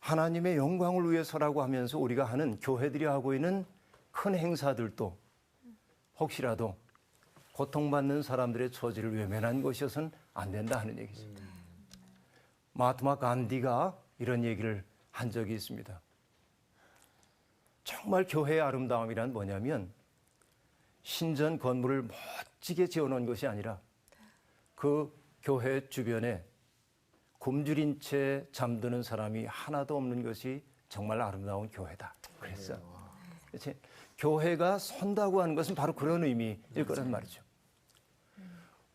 하나님의 영광을 위해서라고 하면서 우리가 하는 교회들이 하고 있는 큰 행사들도 혹시라도 고통받는 사람들의 처지를 외면한 것이어서는 안 된다 하는 얘기입니다. 마하트마 간디가 이런 얘기를 한 적이 있습니다. 정말 교회의 아름다움이란 뭐냐면 신전 건물을 멋지게 지어놓은 것이 아니라 그 교회 주변에 굶주린 채 잠드는 사람이 하나도 없는 것이 정말 아름다운 교회다. 그랬어요. 그렇지? 교회가 선다고 하는 것은 바로 그런 의미일 거란 말이죠.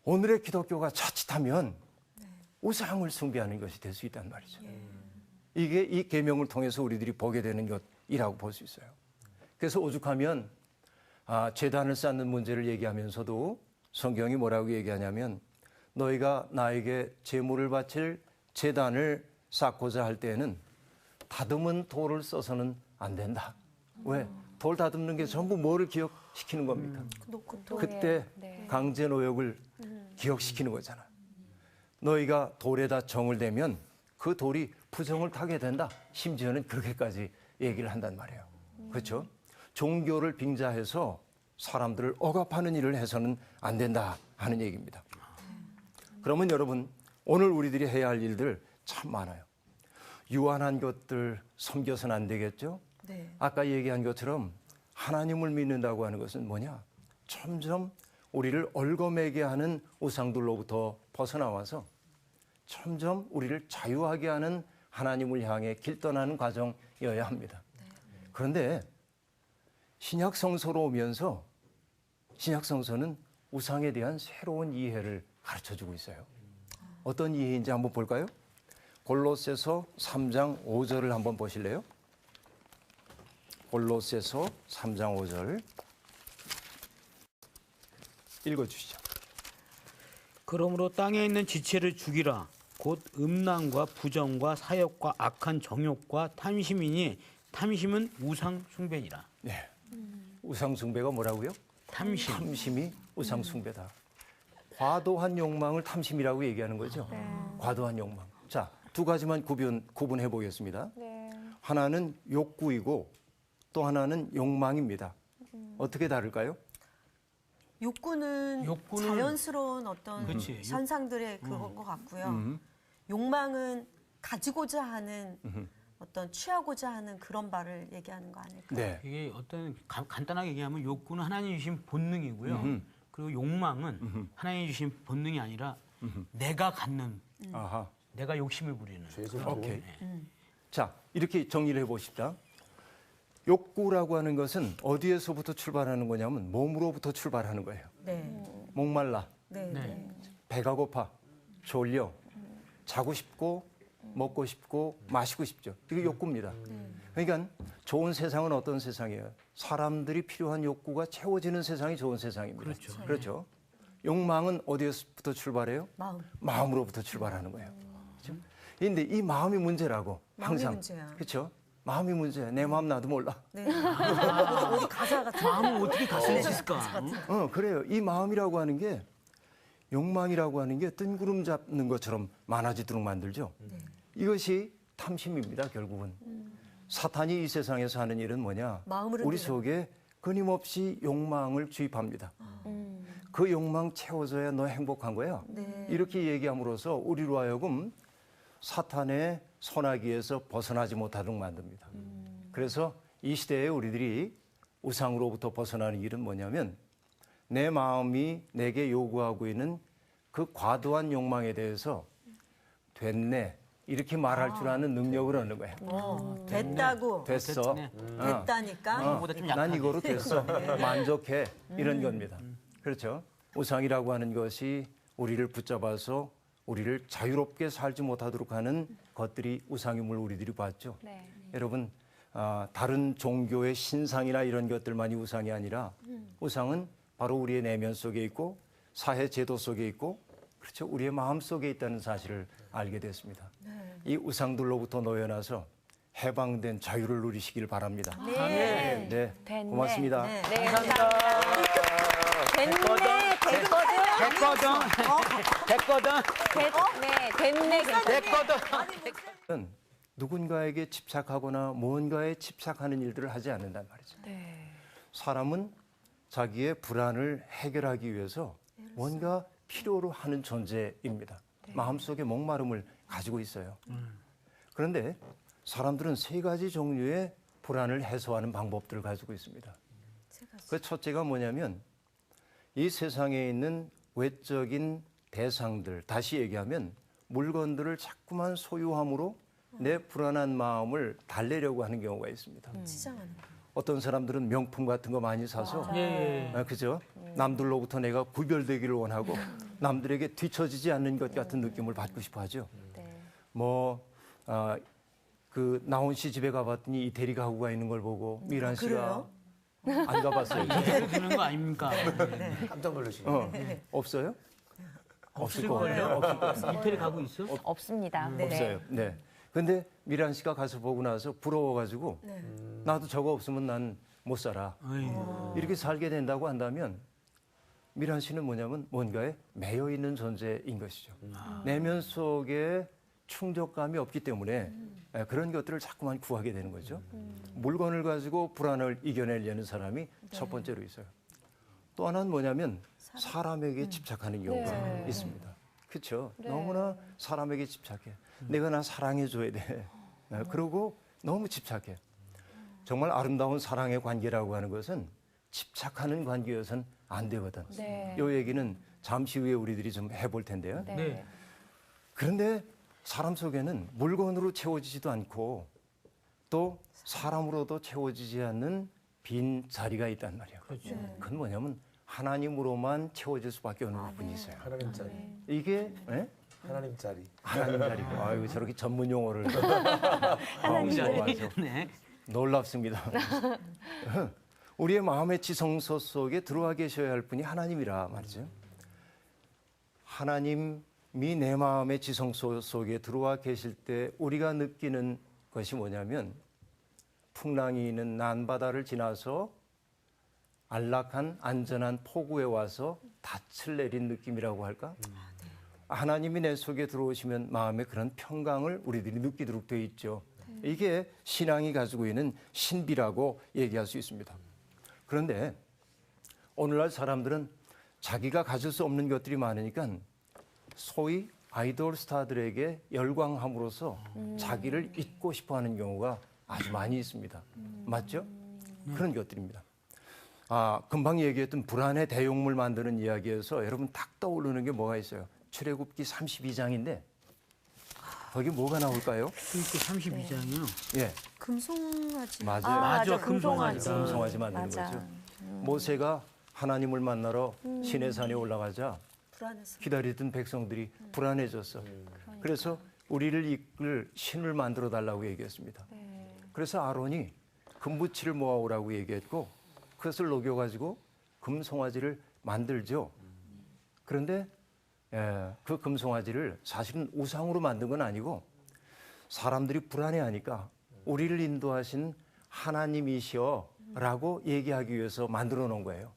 오늘의 기독교가 자칫하면 우상을 숭배하는 것이 될 수 있단 말이죠. 이게 이 계명을 통해서 우리들이 보게 되는 것이라고 볼 수 있어요. 그래서 오죽하면 제단을 쌓는 문제를 얘기하면서도 성경이 뭐라고 얘기하냐면 너희가 나에게 제물을 바칠 제단을 쌓고자 할 때에는 다듬은 돌을 써서는 안 된다. 왜? 돌 다듬는 게 전부 뭐를 기억시키는 겁니까? 그때 강제 노역을 기억시키는 거잖아. 너희가 돌에다 정을 대면 그 돌이 부정을 타게 된다. 심지어는 그렇게까지 얘기를 한단 말이에요. 그렇죠? 종교를 빙자해서 사람들을 억압하는 일을 해서는 안 된다 하는 얘기입니다. 그러면 여러분 오늘 우리들이 해야 할 일들 참 많아요. 유한한 것들 섬겨서는 안 되겠죠? 네. 아까 얘기한 것처럼 하나님을 믿는다고 하는 것은 뭐냐? 점점 우리를 얽어매게 하는 우상들로부터 벗어나와서 점점 우리를 자유하게 하는 하나님을 향해 길 떠나는 과정이어야 합니다. 그런데 신약 성서로 오면서 신약 성서는 우상에 대한 새로운 이해를 가르쳐주고 있어요. 어떤 이해인지 한번 볼까요? 골로새서 3장 5절을 한번 보실래요? 골로새서 3장 5절 읽어주시죠. 그러므로 땅에 있는 지체를 죽이라. 곧 음란과 부정과 사욕과 악한 정욕과 탐심이니 탐심은 우상 숭배니라. 네. 우상 숭배가 뭐라고요? 탐심. 탐심이 우상 숭배다. 과도한 욕망을 탐심이라고 얘기하는 거죠. 과도한 욕망. 자, 두 가지만 구분해 보겠습니다. 네. 하나는 욕구이고 또 하나는 욕망입니다. 어떻게 다를까요? 욕구는 자연스러운 어떤 그치. 현상들의 그런 것 같고요. 욕망은 가지고자 하는 어떤 취하고자 하는 그런 바를 얘기하는 거 아닐까요? 네. 이게 어떤 간단하게 얘기하면 욕구는 하나님 주신 본능이고요. 그리고 욕망은 하나님 주신 본능이 아니라 내가 갖는, 아하. 내가 욕심을 부리는. 오케이. 자, 이렇게 정리를 해봅시다. 욕구라고 하는 것은 어디에서부터 출발하는 거냐면 몸으로부터 출발하는 거예요. 네. 목말라, 네. 네. 배가 고파, 졸려, 자고 싶고 먹고 싶고 마시고 싶죠. 이게 욕구입니다. 그러니까 좋은 세상은 어떤 세상이에요? 사람들이 필요한 욕구가 채워지는 세상이 좋은 세상입니다. 그렇죠. 욕망은 어디에서부터 출발해요? 마음. 마음으로부터 출발하는 거예요. 그렇죠? 근데 이 마음이 문제라고 마음이 항상. 문제야. 그렇죠? 마음이 문제야. 내 마음 나도 몰라. 네. 어디 가사 같은 마음은 어떻게 가슴에 있을까? 그래요. 이 마음이라고 하는 게 욕망이라고 하는 게 뜬구름 잡는 것처럼 많아지도록 만들죠. 이것이 탐심입니다. 결국은. 사탄이 이 세상에서 하는 일은 뭐냐? 마음을 우리 흔들어요. 속에 끊임없이 욕망을 주입합니다. 그 욕망 채워져야 너 행복한 거야. 네. 이렇게 얘기함으로써 우리로 하여금 사탄의 손아귀에서 벗어나지 못하도록 만듭니다. 그래서 이 시대에 우리들이 우상으로부터 벗어나는 길은 뭐냐면 내 마음이 내게 요구하고 있는 그 과도한 욕망에 대해서 됐네 이렇게 말할 줄 아는 능력을 얻는 거야. 됐다고. 됐어. 됐네. 됐다니까. 보다 좀 난 약하네. 이거로 됐어. 만족해. 이런 겁니다. 그렇죠. 우상이라고 하는 것이 우리를 붙잡아서 우리를 자유롭게 살지 못하도록 하는 것들이 우상임을 우리들이 봤죠. 네. 여러분 다른 종교의 신상이나 이런 것들만이 우상이 아니라 우상은 바로 우리의 내면 속에 있고 사회 제도 속에 있고 그렇죠. 우리의 마음 속에 있다는 사실을 알게 됐습니다. 이 우상들로부터 놓여나서 해방된 자유를 누리시길 바랍니다. 네. 네, 됐네. 고맙습니다. 네. 네, 감사합니다. 됐네. 됐거든. 됐거든. 됐네. 됐거든. 누군가에게 집착하거나 무언가에 집착하는 일들을 하지 않는단 말이죠. 네. 사람은 자기의 불안을 해결하기 위해서 뭔가 필요로 하는 존재입니다. 마음속에 목마름을 가지고 있어요. 그런데 사람들은 세 가지 종류의 불안을 해소하는 방법들을 가지고 있습니다. 그 첫째가 뭐냐면 이 세상에 있는 외적인 대상들, 다시 얘기하면 물건들을 자꾸만 소유함으로 내 불안한 마음을 달래려고 하는 경우가 있습니다. 치장하는 거. 어떤 사람들은 명품 같은 거 많이 사서 예. 그죠? 남들로부터 내가 구별되기를 원하고 남들에게 뒤처지지 않는 것 같은 느낌을 받고 싶어 하죠. 네. 그 나온 씨 집에 가봤더니 이태리 가구가 있는 걸 보고 미란 씨가 안 가봤어요. 이대로 되는 거 아닙니까? 깜짝 놀라시네. 없어요? 없을 없을걸요? 거예요. 이태리 가고 있어? 없습니다. 없어요. 네. 근데 미란 씨가 가서 보고 나서 부러워가지고 나도 저거 없으면 난 못 살아. 이렇게 살게 된다고 한다면 미란 씨는 뭐냐면 뭔가에 매여 있는 존재인 것이죠. 내면 속에 충족감이 없기 때문에 그런 것들을 자꾸만 구하게 되는 거죠. 물건을 가지고 불안을 이겨내려는 사람이 첫 번째로 있어요. 또 하나는 뭐냐면 사람에게 집착하는 경우가 있습니다. 그렇죠. 너무나 사람에게 집착해. 내가 나 사랑해줘야 돼. 그러고 너무 집착해. 정말 아름다운 사랑의 관계라고 하는 것은 집착하는 관계여서는 안 되거든. 네. 이 얘기는 잠시 후에 우리들이 좀 해볼 텐데요. 네. 네. 그런데 사람 속에는 물건으로 채워지지도 않고 또 사람으로도 채워지지 않는 빈 자리가 있단 말이에요. 그렇죠. 그건 뭐냐면 하나님으로만 채워질 수밖에 없는 부분이 있어요. 하나님 자리. 이게 하나님 자리. 하나님 자리고 아이고 저렇게 전문 용어를 하나님 자리. 맞아. 네. 놀랍습니다. 우리의 마음의 지성소 속에 들어와 계셔야 할 분이 하나님이라 말이죠. 하나님이 내 마음의 지성소 속에 들어와 계실 때 우리가 느끼는 것이 뭐냐면 풍랑이 있는 난바다를 지나서 안락한 안전한 포구에 와서 닻을 내린 느낌이라고 할까? 하나님이 내 속에 들어오시면 마음의 그런 평강을 우리들이 느끼도록 되어 있죠. 이게 신앙이 가지고 있는 신비라고 얘기할 수 있습니다. 그런데 오늘날 사람들은 자기가 가질 수 없는 것들이 많으니까 소위 아이돌 스타들에게 열광함으로써 자기를 잊고 싶어하는 경우가 아주 많이 있습니다. 맞죠? 그런 것들입니다. 금방 얘기했던 불안의 대용물 만드는 이야기에서 여러분 딱 떠오르는 게 뭐가 있어요? 출애굽기 32장인데 거기 뭐가 나올까요? 그러니까 32장이요. 예, 금송아지. 맞아요. 맞아, 금송아지. 금송아지 만드는 맞아. 거죠. 모세가 하나님을 만나러 시내산에 올라가자 불안해서. 기다리던 백성들이 불안해졌어. 그래서 우리를 이끌 신을 만들어 달라고 얘기했습니다. 그래서 아론이 금부치를 모아오라고 얘기했고 그것을 녹여가지고 금송아지를 만들죠. 그런데 그 금송아지를 사실은 우상으로 만든 건 아니고 사람들이 불안해하니까 우리를 인도하신 하나님이시여라고 얘기하기 위해서 만들어 놓은 거예요.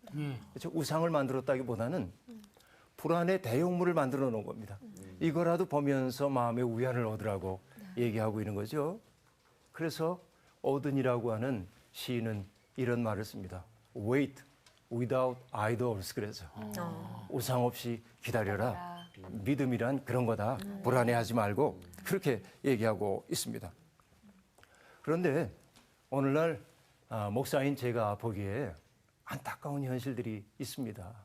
그렇죠? 우상을 만들었다기보다는 불안의 대용물을 만들어 놓은 겁니다. 이거라도 보면서 마음의 위안을 얻으라고 얘기하고 있는 거죠. 그래서 오든이라고 하는 시인은 이런 말을 씁니다. Wait without idols. 그래서 우상 없이 기다려라. 믿음이란 그런 거다. 불안해하지 말고 그렇게 얘기하고 있습니다. 그런데 오늘날 목사인 제가 보기에 안타까운 현실들이 있습니다.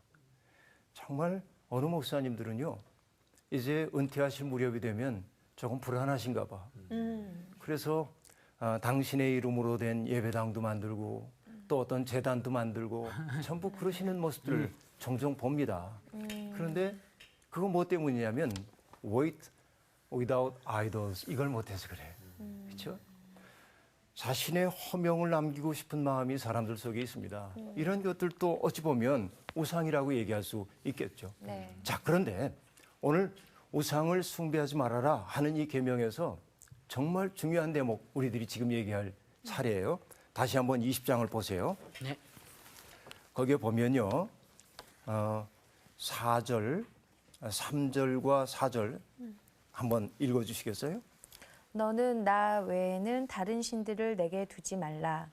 정말 어느 목사님들은요, 이제 은퇴하실 무렵이 되면 조금 불안하신가 봐. 그래서 당신의 이름으로 된 예배당도 만들고 또 어떤 재단도 만들고 전부 그러시는 모습들을 종종 봅니다. 그런데 그거 뭐 때문이냐면 wait without idols 이걸 못해서 그래. 그렇죠? 자신의 허명을 남기고 싶은 마음이 사람들 속에 있습니다. 이런 것들도 어찌 보면 우상이라고 얘기할 수 있겠죠. 네. 자, 그런데 오늘 우상을 숭배하지 말아라 하는 이 계명에서 정말 중요한 대목 우리들이 지금 얘기할 차례예요. 다시 한번 20장을 보세요. 네. 거기에 보면요. 4절, 3절과 4절 한번 읽어 주시겠어요? 너는 나 외에는 다른 신들을 내게 두지 말라.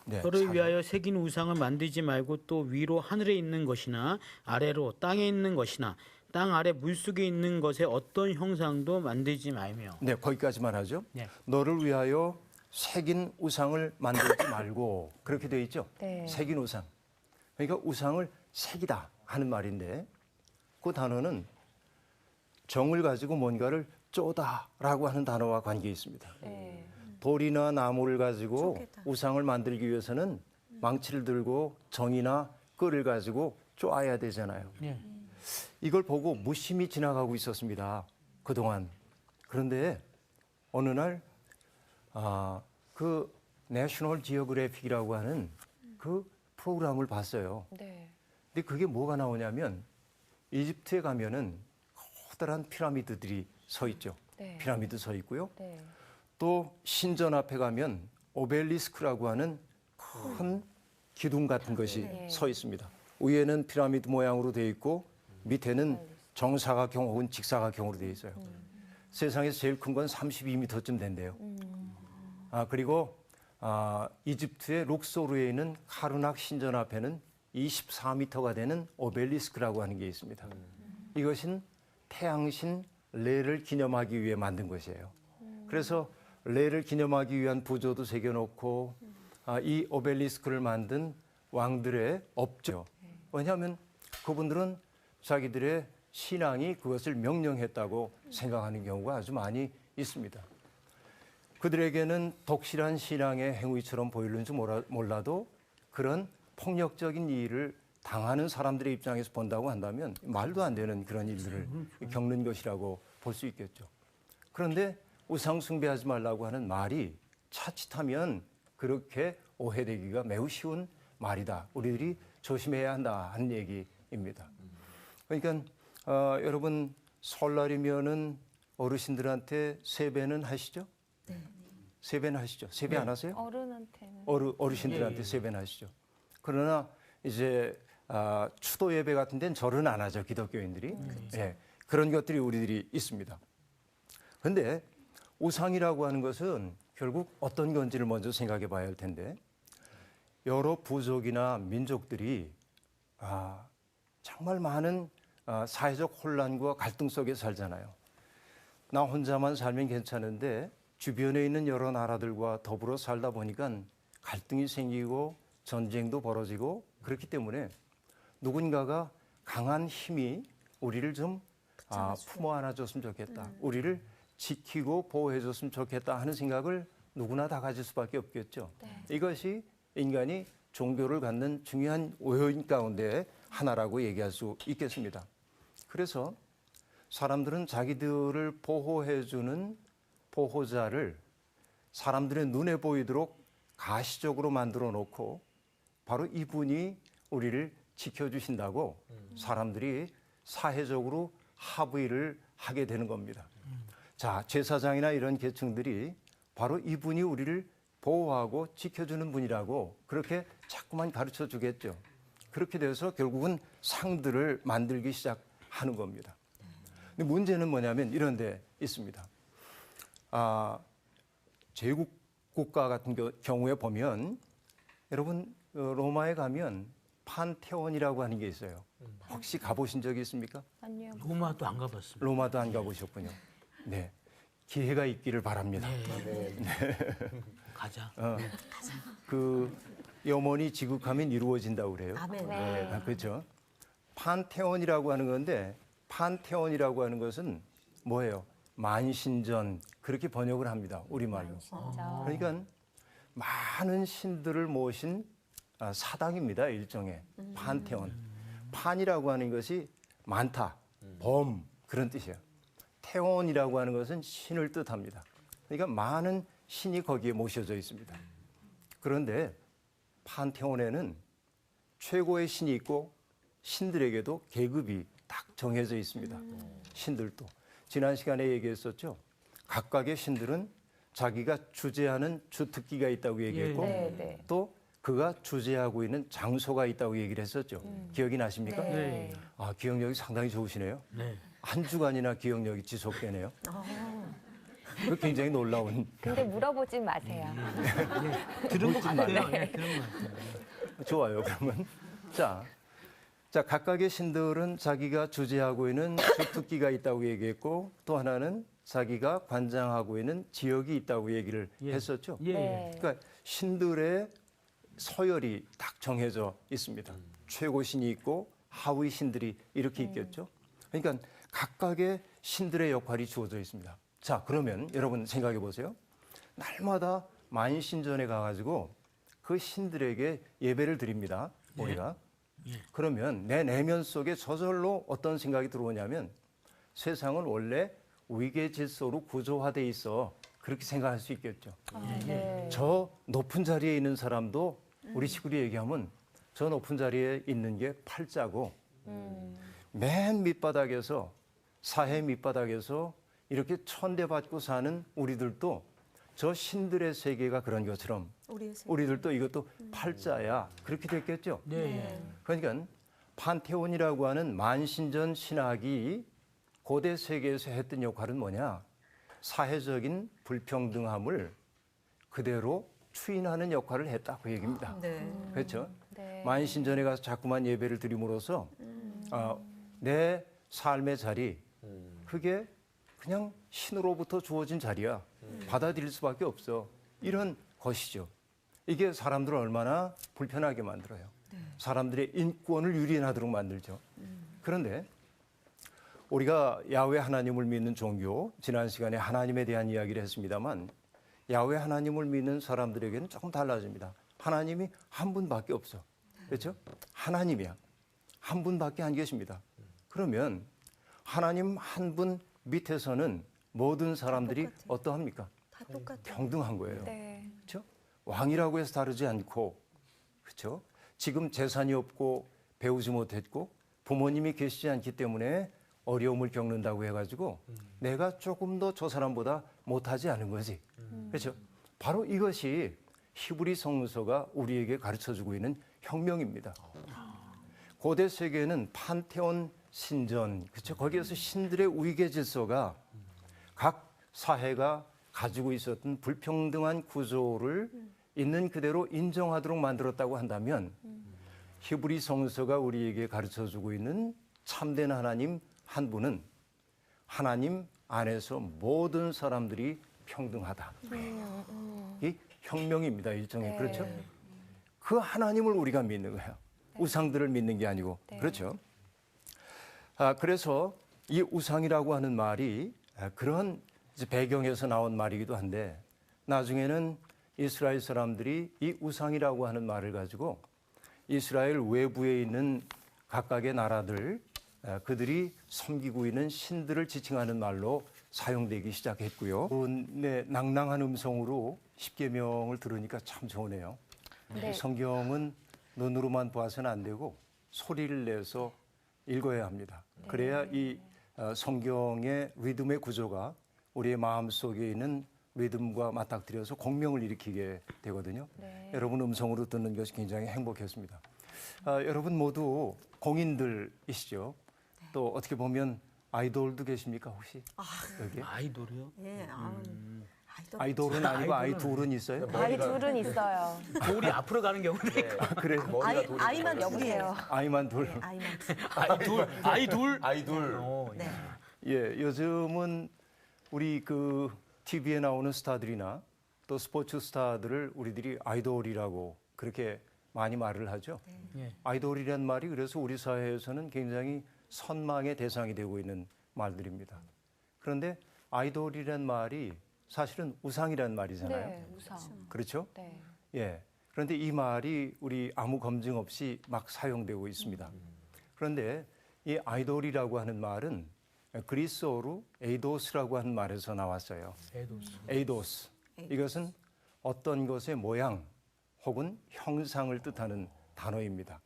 네. 너를 위하여 새긴 우상을 만들지 말고 또 위로 하늘에 있는 것이나 아래로 땅에 있는 것이나 땅 아래 물속에 있는 것의 어떤 형상도 만들지 말며. 네, 거기까지만 하죠. 네. 너를 위하여 새긴 우상을 만들지 말고 그렇게 되어 있죠. 네. 새긴 우상. 그러니까 우상을 새기다 하는 말인데 그 단어는 정을 가지고 뭔가를 쪼다라고 하는 단어와 관계 있습니다. 네. 돌이나 나무를 가지고 좋겠다. 우상을 만들기 위해서는 망치를 들고 정이나 끌을 가지고 쪼아야 되잖아요. 네. 이걸 보고 무심히 지나가고 있었습니다. 그동안. 그런데 어느 날 그 내셔널 지오그래픽이라고 하는 그 프로그램을 봤어요. 네. 근데 그게 뭐가 나오냐면 이집트에 가면은 커다란 피라미드들이 서 있죠. 네. 피라미드 서 있고요. 네. 또 신전 앞에 가면 오벨리스크라고 하는 큰 기둥 같은 것이 네. 서 있습니다. 위에는 피라미드 모양으로 되어 있고 밑에는 정사각형 혹은 직사각형으로 되어 있어요. 세상에서 제일 큰 건 32m쯤 된대요. 그리고 이집트의 룩소르에 있는 카르낙 신전 앞에는 24m가 되는 오벨리스크라고 하는 게 있습니다. 이것은 태양신 레를 기념하기 위해 만든 것이에요. 그래서 레를 기념하기 위한 부조도 새겨놓고 이 오벨리스크를 만든 왕들의 업죠. 왜냐하면 그분들은 자기들의 신앙이 그것을 명령했다고 생각하는 경우가 아주 많이 있습니다. 그들에게는 독실한 신앙의 행위처럼 보이는지 몰라도 그런 폭력적인 일을 당하는 사람들의 입장에서 본다고 한다면 말도 안 되는 그런 일들을 겪는 것이라고 볼 수 있겠죠. 그런데 우상 숭배하지 말라고 하는 말이 자칫하면 그렇게 오해되기가 매우 쉬운 말이다. 우리들이 조심해야 한다 하는 얘기입니다. 그러니까 여러분 설날이면은 어르신들한테 세배는 하시죠? 네. 세배는 하시죠? 세배 안 하세요? 어른한테는 어르신들한테 세배는 하시죠. 그러나 이제 추도 예배 같은 데는 절은 안 하죠. 기독교인들이. 예, 그런 것들이 우리들이 있습니다. 그런데 우상이라고 하는 것은 결국 어떤 건지를 먼저 생각해 봐야 할 텐데 여러 부족이나 민족들이 정말 많은 사회적 혼란과 갈등 속에 살잖아요. 나 혼자만 살면 괜찮은데 주변에 있는 여러 나라들과 더불어 살다 보니까 갈등이 생기고 전쟁도 벌어지고 그렇기 때문에 누군가가 강한 힘이 우리를 좀 품어 안아줬으면 좋겠다. 우리를 지키고 보호해줬으면 좋겠다 하는 생각을 누구나 다 가질 수밖에 없겠죠. 네. 이것이 인간이 종교를 갖는 중요한 요인 가운데 하나라고 얘기할 수 있겠습니다. 그래서 사람들은 자기들을 보호해주는 보호자를 사람들의 눈에 보이도록 가시적으로 만들어 놓고 바로 이분이 우리를 지켜주신다고 사람들이 사회적으로 합의를 하게 되는 겁니다. 자, 제사장이나 이런 계층들이 바로 이분이 우리를 보호하고 지켜주는 분이라고 그렇게 자꾸만 가르쳐 주겠죠. 그렇게 돼서 결국은 상들을 만들기 시작하는 겁니다. 근데 문제는 뭐냐면 이런 데 있습니다. 제국 국가 같은 경우에 보면 여러분 로마에 가면 판테온이라고 하는 게 있어요. 혹시 가보신 적이 있습니까? 아니요. 로마도 안 가봤습니다. 로마도 안 가보셨군요. 네, 기회가 있기를 바랍니다. 가자. 그 염원이 지극하면 이루어진다고 그래요. 아멘. 네. 그렇죠. 판테온이라고 하는 건데 판테온이라고 하는 것은 뭐예요? 만신전 그렇게 번역을 합니다. 우리말로. 진짜. 그러니까 많은 신들을 모신 사당입니다. 일종의 판테온. 판이라고 하는 것이 많다, 범 그런 뜻이에요. 태온이라고 하는 것은 신을 뜻합니다. 그러니까 많은 신이 거기에 모셔져 있습니다. 그런데 판테온에는 최고의 신이 있고 신들에게도 계급이 딱 정해져 있습니다. 신들도. 지난 시간에 얘기했었죠. 각각의 신들은 자기가 주재하는 주특기가 있다고 얘기했고 네. 또 그가 주재하고 있는 장소가 있다고 얘기를 했었죠. 기억이 나십니까? 네. 기억력이 상당히 좋으시네요. 네. 한 주간이나 기억력이 지속되네요. 그 굉장히 놀라운. 근데 물어보지 마세요. 들은 것 같아요. 네, 들은 것 같아요. 좋아요. 그러면 자, 각각의 신들은 자기가 주재하고 있는 주특기가 있다고 얘기했고 또 하나는 자기가 관장하고 있는 지역이 있다고 얘기를 했었죠. 예. 네. 그러니까 신들의 서열이 딱 정해져 있습니다. 최고 신이 있고 하위 신들이 이렇게 있겠죠. 그러니까 각각의 신들의 역할이 주어져 있습니다. 자, 그러면 여러분 생각해 보세요. 날마다 만신전에 가가지고 그 신들에게 예배를 드립니다. 우리가. 그러면 내 내면 속에 저절로 어떤 생각이 들어오냐면 세상은 원래 위계 질서로 구조화돼 있어. 그렇게 생각할 수 있겠죠. 네. 저 높은 자리에 있는 사람도 우리 식구리 얘기하면 저 높은 자리에 있는 게 팔자고 맨 밑바닥에서 사회 밑바닥에서 이렇게 천대받고 사는 우리들도 저 신들의 세계가 그런 것처럼 우리들도 이것도 팔자야. 그렇게 됐겠죠. 네. 그러니까 판테온이라고 하는 만신전 신학이 고대 세계에서 했던 역할은 뭐냐? 사회적인 불평등함을 그대로 추인하는 역할을 했다고 얘기입니다. 네. 그렇죠? 네. 만신전에 가서 자꾸만 예배를 드림으로써 내 삶의 자리 그게 그냥 신으로부터 주어진 자리야. 받아들일 수밖에 없어. 이런 것이죠. 이게 사람들을 얼마나 불편하게 만들어요. 사람들의 인권을 유린하도록 만들죠. 그런데 우리가 야훼 하나님을 믿는 종교, 지난 시간에 하나님에 대한 이야기를 했습니다만 야훼 하나님을 믿는 사람들에게는 조금 달라집니다. 하나님이 한 분밖에 없어. 그렇죠? 하나님이야. 한 분밖에 안 계십니다. 그러면 하나님 한 분 밑에서는 모든 사람들이 어떠합니까? 다 똑같아요. 평등한 거예요. 네. 그렇죠? 왕이라고 해서 다르지 않고, 그렇죠? 지금 재산이 없고 배우지 못했고 부모님이 계시지 않기 때문에 어려움을 겪는다고 해가지고 내가 조금 더 저 사람보다 못하지 않은 거지. 그렇죠? 바로 이것이 히브리 성서가 우리에게 가르쳐주고 있는 혁명입니다. 고대 세계에는 판테온 신전, 그렇죠? 거기에서 신들의 위계 질서가 각 사회가 가지고 있었던 불평등한 구조를 있는 그대로 인정하도록 만들었다고 한다면 히브리 성서가 우리에게 가르쳐주고 있는 참된 하나님 한 분은 하나님 안에서 모든 사람들이 평등하다. 이 혁명입니다. 일종의. 네. 그렇죠? 그 하나님을 우리가 믿는 거예요. 우상들을 믿는 게 아니고. 네. 그렇죠? 그래서 이 우상이라고 하는 말이 그런 이제 배경에서 나온 말이기도 한데 나중에는 이스라엘 사람들이 이 우상이라고 하는 말을 가지고 이스라엘 외부에 있는 각각의 나라들 그들이 섬기고 있는 신들을 지칭하는 말로 사용되기 시작했고요. 네, 낭낭한 음성으로 십계명을 들으니까 참 좋으네요. 네. 성경은 눈으로만 봐서는 안 되고 소리를 내서 읽어야 합니다. 그래야 이 성경의 리듬의 구조가 우리의 마음 속에 있는 리듬과 맞닥뜨려서 공명을 일으키게 되거든요. 네. 여러분 음성으로 듣는 것이 굉장히 행복했습니다. 여러분 모두 공인들이시죠. 또 어떻게 보면 아이돌도 계십니까 혹시 여기? 아이돌이요? 예, 아이돌은 아니고 아이돌은 있어요? 아이 둘은 있어요. 돌이 앞으로 가는 경우는 그래 머리가 돌이 아이만 여보세요. 아이만 돌. 아이만. 아이돌. 아이돌. 네. 예, 요즘은 우리 그 TV에 나오는 스타들이나 또 스포츠 스타들을 우리들이 아이돌이라고 그렇게 많이 말을 하죠. 예. 아이돌이란 말이 그래서 우리 사회에서는 굉장히 선망의 대상이 되고 있는 말들입니다. 그런데 아이돌이란 말이 사실은 우상이란 말이잖아요. 네, 우상. 그렇죠? 네. 예. 그런데 이 말이 우리 아무 검증 없이 막 사용되고 있습니다. 그런데 이 아이돌이라고 하는 말은 그리스어로 에이도스라고 하는 말에서 나왔어요. 에이도스. 이것은 어떤 것의 모양 혹은 형상을 뜻하는 단어입니다.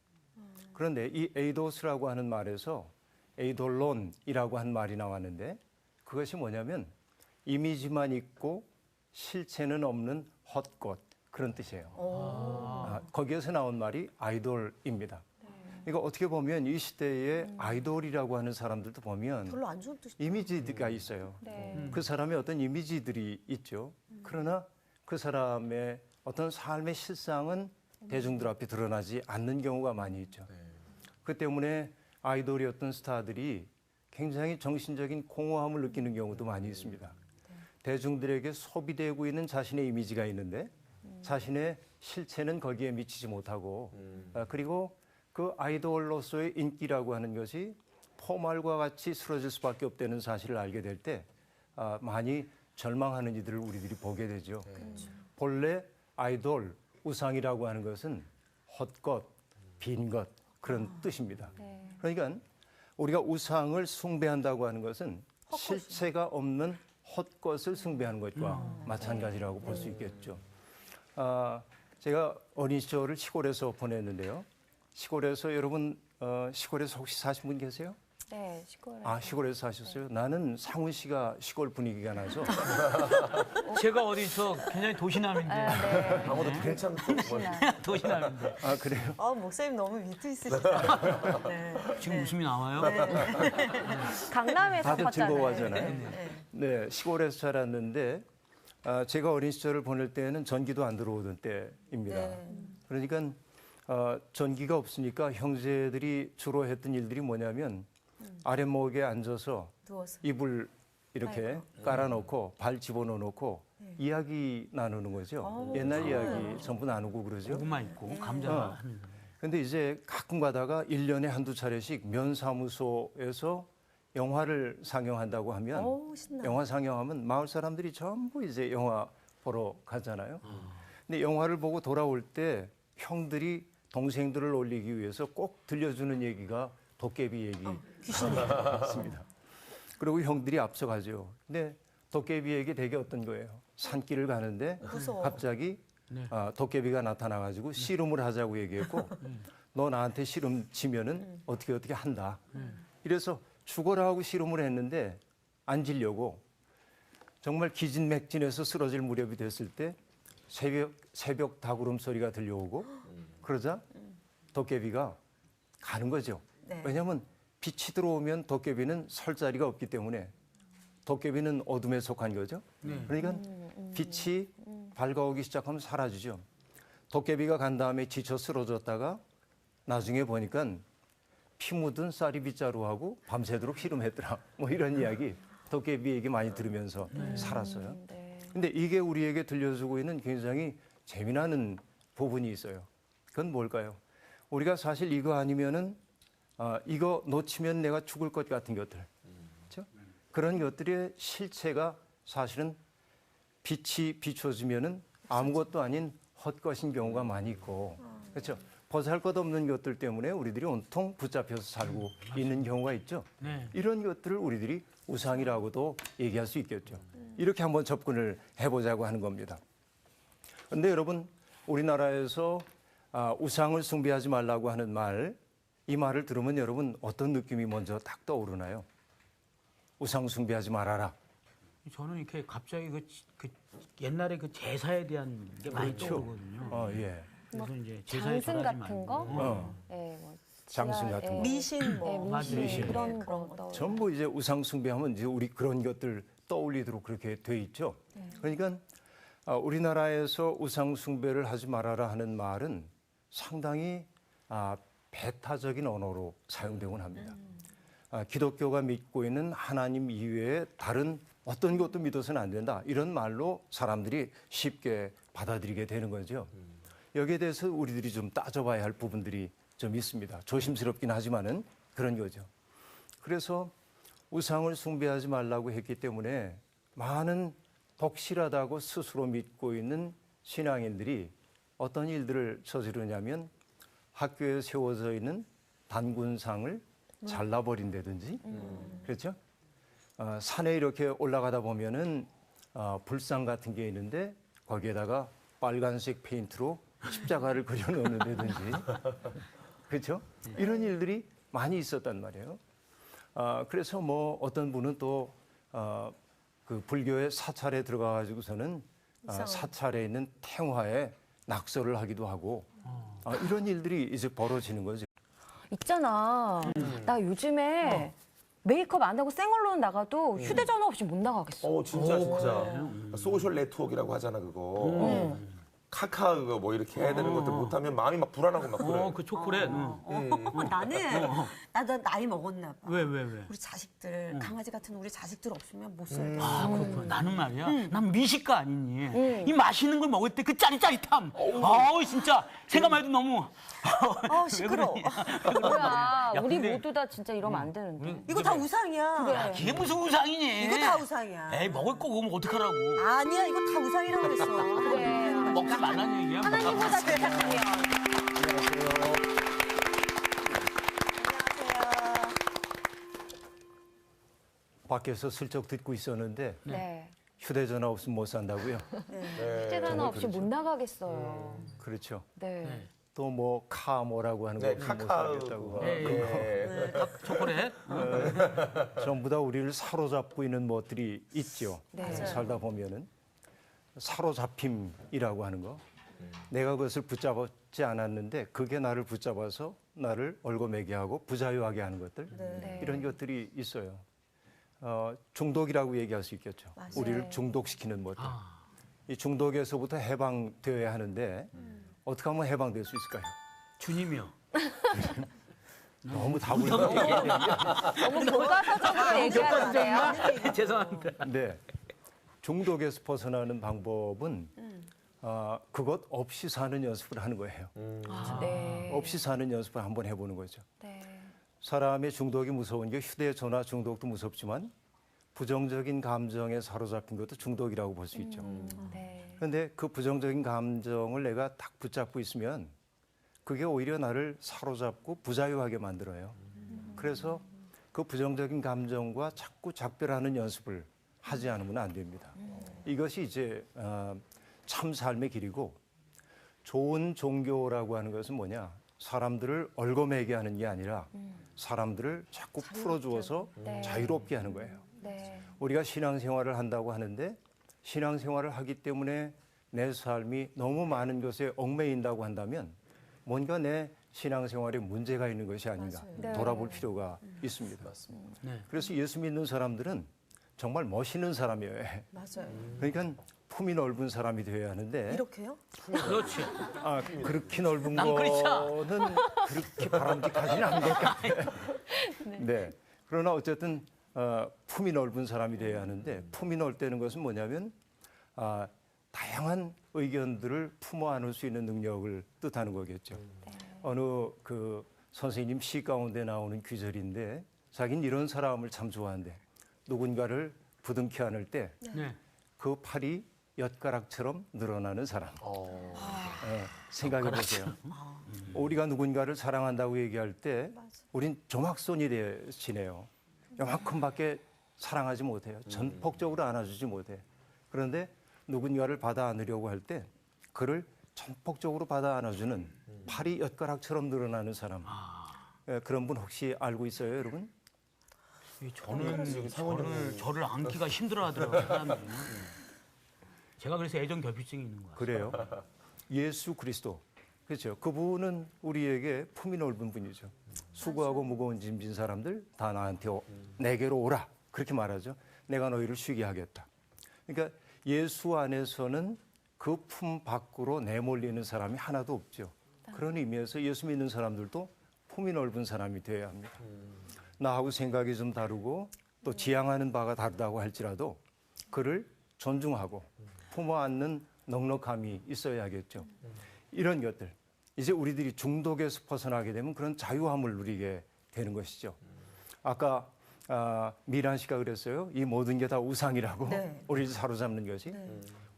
그런데 이 에이도스라고 하는 말에서 에이돌론이라고 한 말이 나왔는데 그것이 뭐냐면 이미지만 있고 실체는 없는 헛것 그런 뜻이에요. 거기에서 나온 말이 아이돌입니다. 그러니까 어떻게 보면 이 시대에 아이돌이라고 하는 사람들도 보면 별로 안 좋은 뜻이. 이미지가 있어요. 네. 그 사람의 어떤 이미지들이 있죠. 그러나 그 사람의 어떤 삶의 실상은 대중들 앞에 드러나지 않는 경우가 많이 있죠. 그 때문에 아이돌이었던 스타들이 굉장히 정신적인 공허함을 느끼는 경우도 많이 있습니다. 대중들에게 소비되고 있는 자신의 이미지가 있는데 자신의 실체는 거기에 미치지 못하고 그리고 그 아이돌로서의 인기라고 하는 것이 포말과 같이 쓰러질 수밖에 없다는 사실을 알게 될 때 많이 절망하는 이들을 우리들이 보게 되죠. 본래 아이돌, 우상이라고 하는 것은 헛것, 빈 것 그런 뜻입니다. 그러니까 우리가 우상을 숭배한다고 하는 것은 실체가 없는 헛것을 숭배하는 것과 마찬가지라고 볼 수 있겠죠. 제가 어린 시절을 시골에서 보냈는데요. 시골에서 여러분 시골에서 혹시 사신 분 계세요? 네, 시골에. 시골에서 사셨어요? 나는 상훈 씨가 시골 분위기가 나서 제가 어디서 굉장히 도시남인데. 네. 아무도 괜찮죠. 도시남인데. 그래요? 목사님 너무 위트 있으시다. 네. 지금 웃음이 나와요? 강남에서 다들 컸잖아요. 즐거워하잖아요. 네, 시골에서 자랐는데 제가 어린 시절을 보낼 때는 전기도 안 들어오던 때입니다. 그러니까 전기가 없으니까 형제들이 주로 했던 일들이 뭐냐면 아랫목에 앉아서 누워서. 이불 이렇게 깔아놓고 발 집어넣어놓고 이야기 나누는 거죠. 옛날 이야기 전부 나누고 그러죠. 고구마 있고 감자 하는. 근데 이제 가끔 가다가 1년에 한두 차례씩 면사무소에서 영화를 상영한다고 하면 신나. 영화 상영하면 마을 사람들이 전부 이제 영화 보러 가잖아요. 근데 영화를 보고 돌아올 때 형들이 동생들을 놀리기 위해서 꼭 들려주는 얘기가 도깨비 얘기입니다. 그리고 형들이 앞서가죠. 근데 도깨비 얘기 되게 어떤 거예요? 산길을 가는데 무서워. 갑자기 도깨비가 나타나가지고 씨름을 하자고 얘기했고 너 나한테 씨름 치면은 어떻게 한다. 이래서 죽어라 하고 씨름을 했는데 안 지려고 정말 기진맥진해서 쓰러질 무렵이 됐을 때 새벽 닭울음 소리가 들려오고 그러자 도깨비가 가는 거죠. 네. 왜냐하면 빛이 들어오면 도깨비는 설 자리가 없기 때문에 도깨비는 어둠에 속한 거죠. 그러니까 빛이 밝아오기 시작하면 사라지죠. 도깨비가 간 다음에 지쳐 쓰러졌다가 나중에 보니까 피 묻은 쌀이 빗자루하고 밤새도록 씨름했더라. 뭐 이런 이야기 도깨비 얘기 많이 들으면서 살았어요. 근데 이게 우리에게 들려주고 있는 굉장히 재미나는 부분이 있어요. 그건 뭘까요? 우리가 사실 이거 아니면은 이거 놓치면 내가 죽을 것 같은 것들, 그렇죠? 그런 것들의 실체가 사실은 빛이 비춰지면은 아무것도 아닌 헛것인 경우가 많이 있고, 그렇죠? 보잘것없는 것들 때문에 우리들이 온통 붙잡혀서 살고 있는 경우가 있죠. 이런 것들을 우리들이 우상이라고도 얘기할 수 있겠죠. 이렇게 한번 접근을 해보자고 하는 겁니다. 그런데 여러분, 우리나라에서 우상을 숭배하지 말라고 하는 말, 이 말을 들으면 여러분 어떤 느낌이 먼저 딱 떠오르나요? 우상 숭배하지 말아라. 저는 이렇게 갑자기 그 옛날에 그 제사에 대한 게 많이 그렇죠. 떠오르거든요. 예. 그래서 이제 제사에 장승 절하지 같은 말고. 거? 예, 뭐 장승 지하- 같은 예, 거. 미신 뭐. 미신, 미신. 그런 네, 그런 거 거. 떠올려요. 전부 이제 우상 숭배하면 이제 우리 그런 것들 떠올리도록 그렇게 돼 있죠. 그러니까 우리나라에서 우상 숭배를 하지 말아라 하는 말은 상당히 배타적인 언어로 사용되곤 합니다. 기독교가 믿고 있는 하나님 이외에 다른 어떤 것도 믿어서는 안 된다. 이런 말로 사람들이 쉽게 받아들이게 되는 거죠. 여기에 대해서 우리들이 좀 따져봐야 할 부분들이 좀 있습니다. 조심스럽긴 하지만은 그런 거죠. 그래서 우상을 숭배하지 말라고 했기 때문에 많은 독실하다고 스스로 믿고 있는 신앙인들이 어떤 일들을 저지르냐면 학교에 세워져 있는 단군상을 잘라버린다든지, 그렇죠? 산에 이렇게 올라가다 보면은 불상 같은 게 있는데 거기에다가 빨간색 페인트로 십자가를 그려놓는다든지, 그렇죠? 이런 일들이 많이 있었단 말이에요. 그래서 뭐 어떤 분은 또 그 불교의 사찰에 들어가가지고서는 사찰에 있는 탱화에 낙서를 하기도 하고 이런 일들이 이제 벌어지는 거죠. 있잖아. 나 요즘에 메이크업 안 하고 생얼로 나가도 휴대전화 없이 못 나가겠어. 진짜 소셜 네트워크라고 하잖아 그거. 카카 그거 뭐 이렇게 해야 되는 것들 못하면 마음이 막 불안하고 막 그래. 그 초콜릿. 나도 나이 먹었나 봐. 왜? 우리 자식들 강아지 같은 우리 자식들 없으면 못 살겠어. 그렇구나. 나는 말이야. 난 미식가 아니니. 이 맛있는 걸 먹을 때 그 짜릿짜릿함. 아우 진짜 생각만 해도 너무. 시끄러워. 뭐야, 우리 근데- 모두 다 진짜 이러면 안 되는데. 이거 다 우상이야. 그래. 이게 무슨 우상이니? 이거 다 우상이야. 에이 먹을 거 그러면 어떡하라고. 아니야, 이거 다 우상이라고 그랬어. 그래. 먹지 말라는 얘기야. 하나님보다 좋다면. 밖에서 슬쩍 듣고 있었는데 네. 휴대전화 없으면 못 산다고요? 휴대전화 없이 못 나가겠어요. 그렇죠. 네. 또 뭐 카모라고 하는 거 네, 없으면 못 카카오. 살겠다고. 초콜릿. 전부 다 우리를 사로잡고 있는 것들이 있죠. 네. 살다 보면은 사로잡힘이라고 하는 거. 내가 그것을 붙잡지 않았는데 그게 나를 붙잡아서 나를 얽어매게 하고 부자유하게 하는 것들. 네. 이런 것들이 있어요. 중독이라고 얘기할 수 있겠죠. 맞아요. 우리를 중독시키는 것들. 이 중독에서부터 해방되어야 하는데 어떻게 하면 해방될 수 있을까요? 주님이요. 너무 답을 너무 교과서적으로 얘기하는데요. 죄송합니다. 네. 중독에서 벗어나는 방법은 그것 없이 사는 연습을 하는 거예요. 네. 없이 사는 연습을 한번 해보는 거죠. 네. 사람의 중독이 무서운 게 휴대전화 중독도 무섭지만 부정적인 감정에 사로잡힌 것도 중독이라고 볼 수 있죠. 네. 그런데 그 부정적인 감정을 내가 딱 붙잡고 있으면 그게 오히려 나를 사로잡고 부자유하게 만들어요. 그래서 그 부정적인 감정과 자꾸 작별하는 연습을 하지 않으면 안 됩니다. 이것이 이제 참 삶의 길이고 좋은 종교라고 하는 것은 뭐냐? 사람들을 얽어매게 하는 게 아니라 사람들을 자꾸 풀어주어서 네. 자유롭게 하는 거예요. 네. 우리가 신앙생활을 한다고 하는데 신앙생활을 하기 때문에 내 삶이 너무 많은 것에 얽매인다고 한다면 뭔가 내 신앙생활에 문제가 있는 것이 아닌가 네. 돌아볼 필요가 있습니다. 네. 그래서 예수 믿는 사람들은 정말 멋있는 사람이에요. 맞아요. 그러니까 품이 넓은 사람이 되어야 하는데 이렇게요? 그렇지. 그렇게 넓은 난 그렇죠. 거는 그렇게 바람직하지는 않은 것 같아요. 네. 그러나 어쨌든 품이 넓은 사람이 되어야 하는데 품이 넓다는 것은 뭐냐면 다양한 의견들을 품어 안을 수 있는 능력을 뜻하는 거겠죠. 어느 그 선생님 시 가운데 나오는 귀절인데 자기는 이런 사람을 참 좋아한대. 누군가를 부둥켜 안을 때 그 네. 팔이 엿가락처럼 늘어나는 사람. 생각해 보세요. 우리가 누군가를 사랑한다고 얘기할 때 우린 조막손이 되시네요. 요만큼밖에 사랑하지 못해요. 전폭적으로 안아주지 못해. 그런데 누군가를 받아 안으려고 할 때 그를 전폭적으로 받아 안아주는 팔이 엿가락처럼 늘어나는 사람. 그런 분 혹시 알고 있어요, 여러분? 저를 안기가 힘들어하더라고요, 사람들이. 제가 그래서 애정 결핍증이 있는 것 같아요. 그래요. 예수 그리스도. 그렇죠. 그분은 우리에게 품이 넓은 분이죠. 수고하고 무거운 짐진 사람들 다 나한테 내게로 오라. 그렇게 말하죠. 내가 너희를 쉬게 하겠다. 그러니까 예수 안에서는 그 품 밖으로 내몰리는 사람이 하나도 없죠. 그런 의미에서 예수 믿는 사람들도 품이 넓은 사람이 되어야 합니다. 나하고 생각이 좀 다르고 또 지향하는 바가 다르다고 할지라도 그를 존중하고 품어 안는 넉넉함이 있어야겠죠. 이런 것들. 이제 우리들이 중독에서 벗어나게 되면 그런 자유함을 누리게 되는 것이죠. 아까 미란 씨가 그랬어요. 이 모든 게 다 우상이라고 네. 우리를 사로잡는 것이.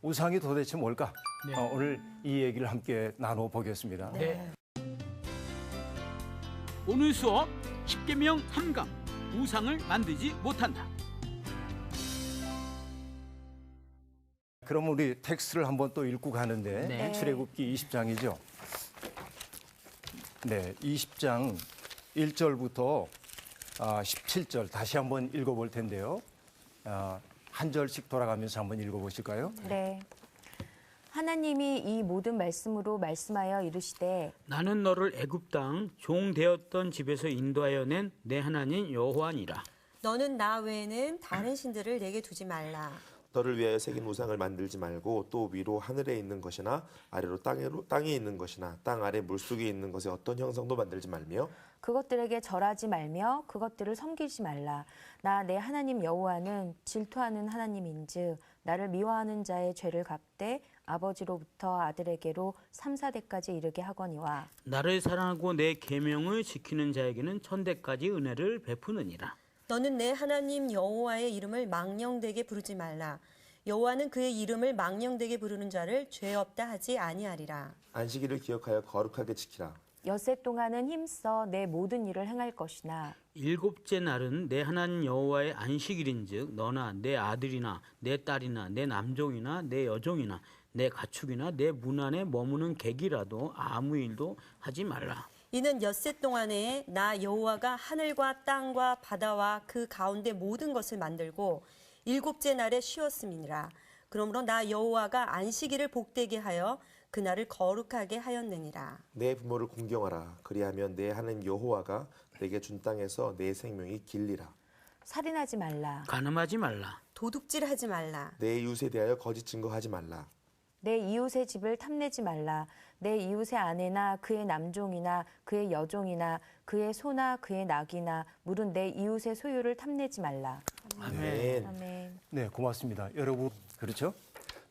우상이 도대체 뭘까? 네. 오늘 이 얘기를 함께 나눠보겠습니다. 네. 오늘 수업 10계명 3강 우상을 만들지 못한다. 그럼 우리 텍스트를 한번 또 읽고 가는데 네. 출애굽기 20장이죠. 네, 20장 1절부터 17절 다시 한번 읽어볼 텐데요. 한 절씩 돌아가면서 한번 읽어보실까요? 네. 하나님이 이 모든 말씀으로 말씀하여 이르시되 나는 너를 애굽 땅 종 되었던 집에서 인도하여 낸 내 하나님 여호와니라. 너는 나 외에는 다른 신들을 내게 두지 말라. 너를 위하여 새긴 우상을 만들지 말고 또 위로 하늘에 있는 것이나 아래로 땅에 있는 것이나 땅 아래 물속에 있는 것의 어떤 형상도 만들지 말며 그것들에게 절하지 말며 그것들을 섬기지 말라. 나 내 하나님 여호와는 질투하는 하나님인즉 나를 미워하는 자의 죄를 갚되 아버지로부터 아들에게로 3, 4대까지 이르게 하거니와 나를 사랑하고 내 계명을 지키는 자에게는 천대까지 은혜를 베푸느니라. 너는 내 하나님 여호와의 이름을 망령되게 부르지 말라. 여호와는 그의 이름을 망령되게 부르는 자를 죄 없다 하지 아니하리라. 안식일을 기억하여 거룩하게 지키라. 엿새 동안은 힘써 내 모든 일을 행할 것이나 일곱째 날은 내 하나님 여호와의 안식일인즉 너나 내 아들이나 내 딸이나 내 남종이나 내 여종이나 내 가축이나 내 문 안에 머무는 객이라도 아무 일도 하지 말라. 이는 엿새 동안에 나 여호와가 하늘과 땅과 바다와 그 가운데 모든 것을 만들고 일곱째 날에 쉬었음이니라. 그러므로 나 여호와가 안식일을 복되게 하여 그날을 거룩하게 하였느니라. 내 부모를 공경하라. 그리하면 내 하나님 여호와가 내게 준 땅에서 내 생명이 길리라. 살인하지 말라. 간음하지 말라. 도둑질하지 말라. 내 이웃에 대하여 거짓 증거하지 말라. 내 이웃의 집을 탐내지 말라. 내 이웃의 아내나 그의 남종이나 그의 여종이나 그의 소나 그의 낙이나 물은 내 이웃의 소유를 탐내지 말라. 아멘. 아멘. 네, 고맙습니다. 여러분, 그렇죠?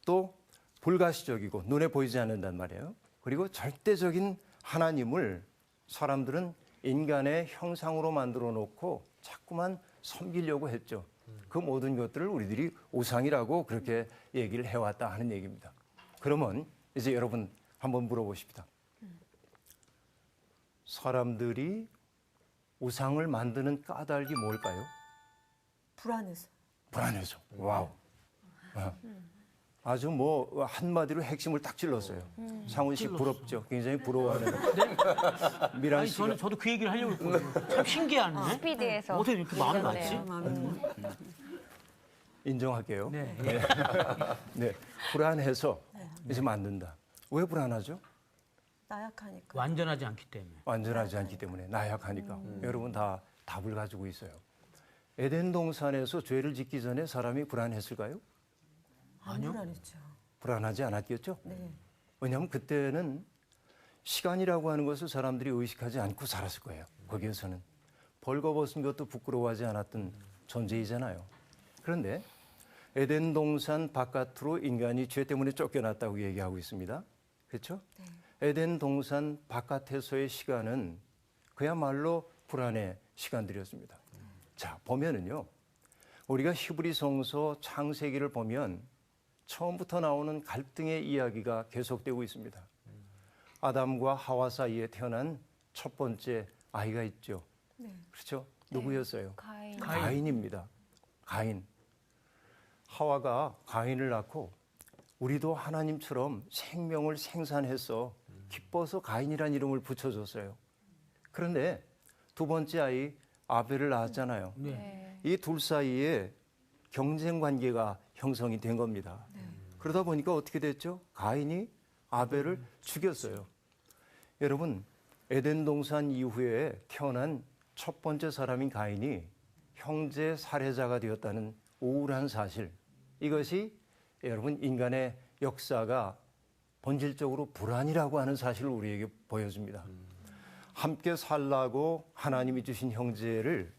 또 불가시적이고 눈에 보이지 않는단 말이에요. 그리고 절대적인 하나님을 사람들은 인간의 형상으로 만들어 놓고 자꾸만 섬기려고 했죠. 그 모든 것들을 우리들이 우상이라고 그렇게 얘기를 해왔다 하는 얘기입니다. 그러면 이제 여러분 한번 물어보십시다. 사람들이 우상을 만드는 까닭이 뭘까요? 불안해서. 불안해서. 와우. 아주 뭐 한마디로 핵심을 딱 찔렀어요. 상훈 씨 부럽죠. 굉장히 부러워하는. 미란 아니 씨가 저도 그 얘기를 하려고 했거든요. 참 신기하네. 스피드에서 어떻게 이렇게 마음이 났지? 인정할게요. 네. 네, 불안해서 이제 만든다. 왜 불안하죠? 나약하니까. 완전하지 않기 때문에. 완전하지 않기 때문에 나약하니까. 여러분 다 답을 가지고 있어요. 에덴 동산에서 죄를 짓기 전에 사람이 불안했을까요? 아니요. 불안했죠. 불안하지 않았겠죠? 네. 왜냐하면 그때는 시간이라고 하는 것을 사람들이 의식하지 않고 살았을 거예요. 거기에서는 벌거벗은 것도 부끄러워하지 않았던 존재이잖아요. 그런데 에덴 동산 바깥으로 인간이 죄 때문에 쫓겨났다고 얘기하고 있습니다. 그렇죠? 에덴 동산 바깥에서의 시간은 그야말로 불안의 시간들이었습니다. 자, 보면은요. 우리가 히브리성서 창세기를 보면 처음부터 나오는 갈등의 이야기가 계속되고 있습니다. 아담과 하와 사이에 태어난 첫 번째 아이가 있죠. 그렇죠? 누구였어요? 가인입니다. 가인. 하와가 가인을 낳고 우리도 하나님처럼 생명을 생산해서 기뻐서 가인이라는 이름을 붙여줬어요. 그런데 두 번째 아이 아벨을 낳았잖아요. 네. 이 둘 사이에 경쟁 관계가 형성이 된 겁니다. 그러다 보니까 어떻게 됐죠? 가인이 아벨을 죽였어요. 여러분, 에덴 동산 이후에 태어난 첫 번째 사람인 가인이 형제 살해자가 되었다는 우울한 사실. 이것이 여러분 인간의 역사가 본질적으로 불안이라고 하는 사실을 우리에게 보여줍니다. 함께 살라고 하나님이 주신 형제를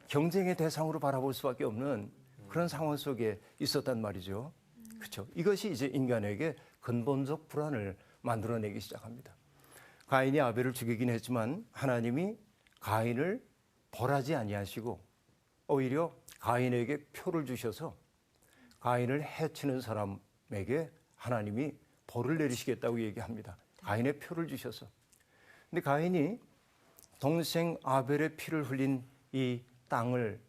경쟁의 대상으로 바라볼 수밖에 없는 그런 상황 속에 있었단 말이죠. 그렇죠. 이것이 이제 인간에게 근본적 불안을 만들어내기 시작합니다. 가인이 아벨을 죽이긴 했지만 하나님이 가인을 벌하지 아니하시고 오히려 가인에게 표를 주셔서 가인을 해치는 사람에게 하나님이 벌을 내리시겠다고 얘기합니다. 가인의 표를 주셔서. 근데 가인이 동생 아벨의 피를 흘린 이 땅을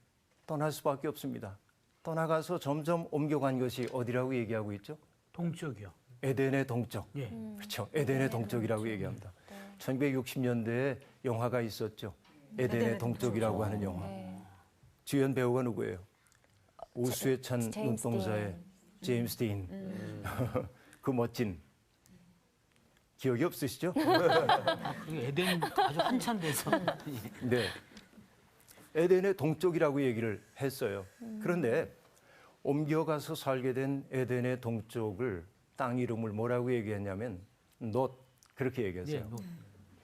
떠날 수밖에 없습니다. 떠나가서 점점 옮겨간 것이 어디라고 얘기하고 있죠? 동쪽이요. 에덴의 동쪽. 예. 그렇죠. 에덴의 동쪽이라고 얘기합니다. 1960년대에 영화가 있었죠. 에덴의 동쪽이라고 하는 영화. 주연 배우가 누구예요? 우수에 찬 제임스 눈동자의 제임스 딘. 그 멋진. 기억이 없으시죠? 그게 에덴 아주 한참 돼서. 네. 에덴의 동쪽이라고 얘기를 했어요. 그런데 옮겨가서 살게 된 에덴의 동쪽을 땅 이름을 뭐라고 얘기했냐면 놋 그렇게 얘기했어요. 예, 뭐,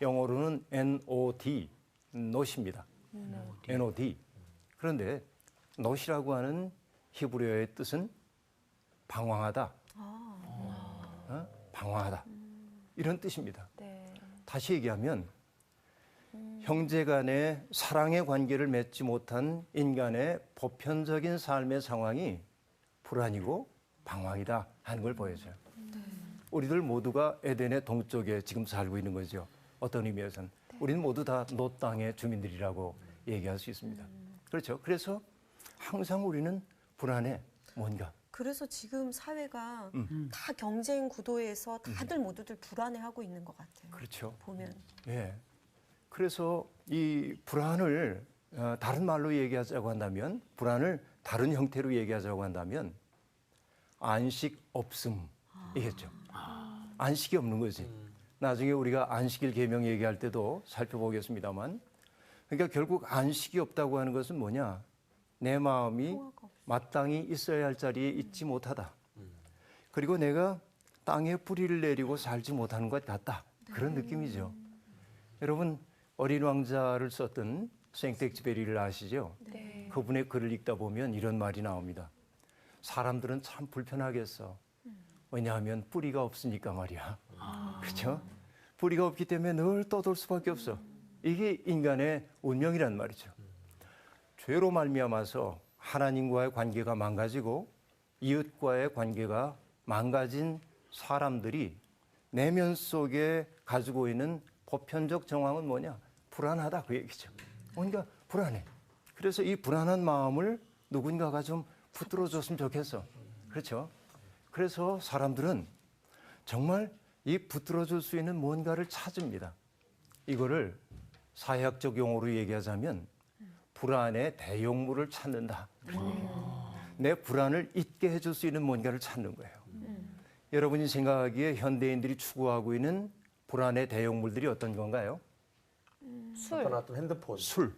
영어로는 NOD, 놋입니다. NOD. 그런데 놋이라고 하는 히브리어의 뜻은 방황하다. 방황하다. 이런 뜻입니다. 네. 다시 얘기하면 형제 간의 사랑의 관계를 맺지 못한 인간의 보편적인 삶의 상황이 불안이고 방황이다 하는 걸 보여줘요. 우리들 모두가 에덴의 동쪽에 지금 살고 있는 거죠. 어떤 의미에서는. 우리는 모두 다 놋 땅의 주민들이라고 얘기할 수 있습니다. 그렇죠. 그래서 항상 우리는 불안해. 뭔가. 그래서 지금 사회가 다 경쟁 구도에서 다들 모두들 불안해하고 있는 것 같아요. 그렇죠. 보면. 예. 그래서 이 불안을 다른 말로 얘기하자고 한다면, 불안을 다른 형태로 얘기하자고 한다면, 안식 없음이겠죠. 안식이 없는 거지. 나중에 우리가 안식일 계명 얘기할 때도 살펴보겠습니다만, 그러니까 결국 안식이 없다고 하는 것은 뭐냐? 내 마음이 마땅히 있어야 할 자리에 있지 못하다. 그리고 내가 땅에 뿌리를 내리고 살지 못하는 것 같다. 그런 느낌이죠. 여러분, 어린 왕자를 썼던 생텍쥐페리를 아시죠? 네. 그분의 글을 읽다 보면 이런 말이 나옵니다. 사람들은 참 불편하겠어. 왜냐하면 뿌리가 없으니까 말이야. 그렇죠? 뿌리가 없기 때문에 늘 떠돌 수밖에 없어. 이게 인간의 운명이란 말이죠. 죄로 말미암아서 하나님과의 관계가 망가지고 이웃과의 관계가 망가진 사람들이 내면 속에 가지고 있는 보편적 정황은 뭐냐? 불안하다 그 얘기죠. 뭔가 불안해. 그래서 이 불안한 마음을 누군가가 좀 붙들어줬으면 좋겠어. 그렇죠? 그래서 사람들은 정말 이 붙들어줄 수 있는 뭔가를 찾습니다. 이거를 사회학적 용어로 얘기하자면 불안의 대용물을 찾는다. 내 불안을 잊게 해줄 수 있는 뭔가를 찾는 거예요. 여러분이 생각하기에 현대인들이 추구하고 있는 불안의 대용물들이 어떤 건가요? 아까 나왔던 핸드폰. 술,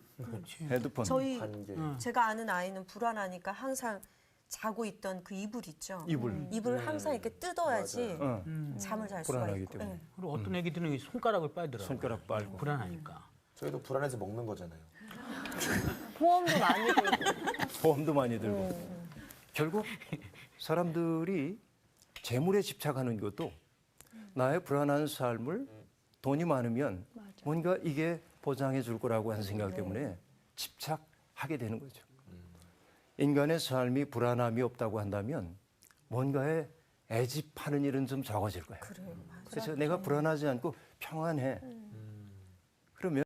핸드폰. 저희 관계. 제가 아는 아이는 불안하니까 항상 자고 있던 그 이불 있죠. 이불. 항상 이렇게 뜯어야지 어, 잠을 잘 수가 불안하기 있고. 때문에. 네. 그리고 어떤 애기들은 이 손가락을 빨더라고요. 손가락 빨고. 불안하니까. 저희도 불안해서 먹는 거잖아요. 보험도 많이 들고. 보험도 많이 들고. 결국 사람들이 재물에 집착하는 것도 나의 불안한 삶을 돈이 많으면 뭔가 이게 보장해 줄 거라고 하는 생각 때문에 집착하게 되는 거죠. 인간의 삶이 불안함이 없다고 한다면 뭔가에 애집하는 일은 좀 적어질 거예요. 그래요. 맞아요. 그래서 내가 불안하지 않고 평안해.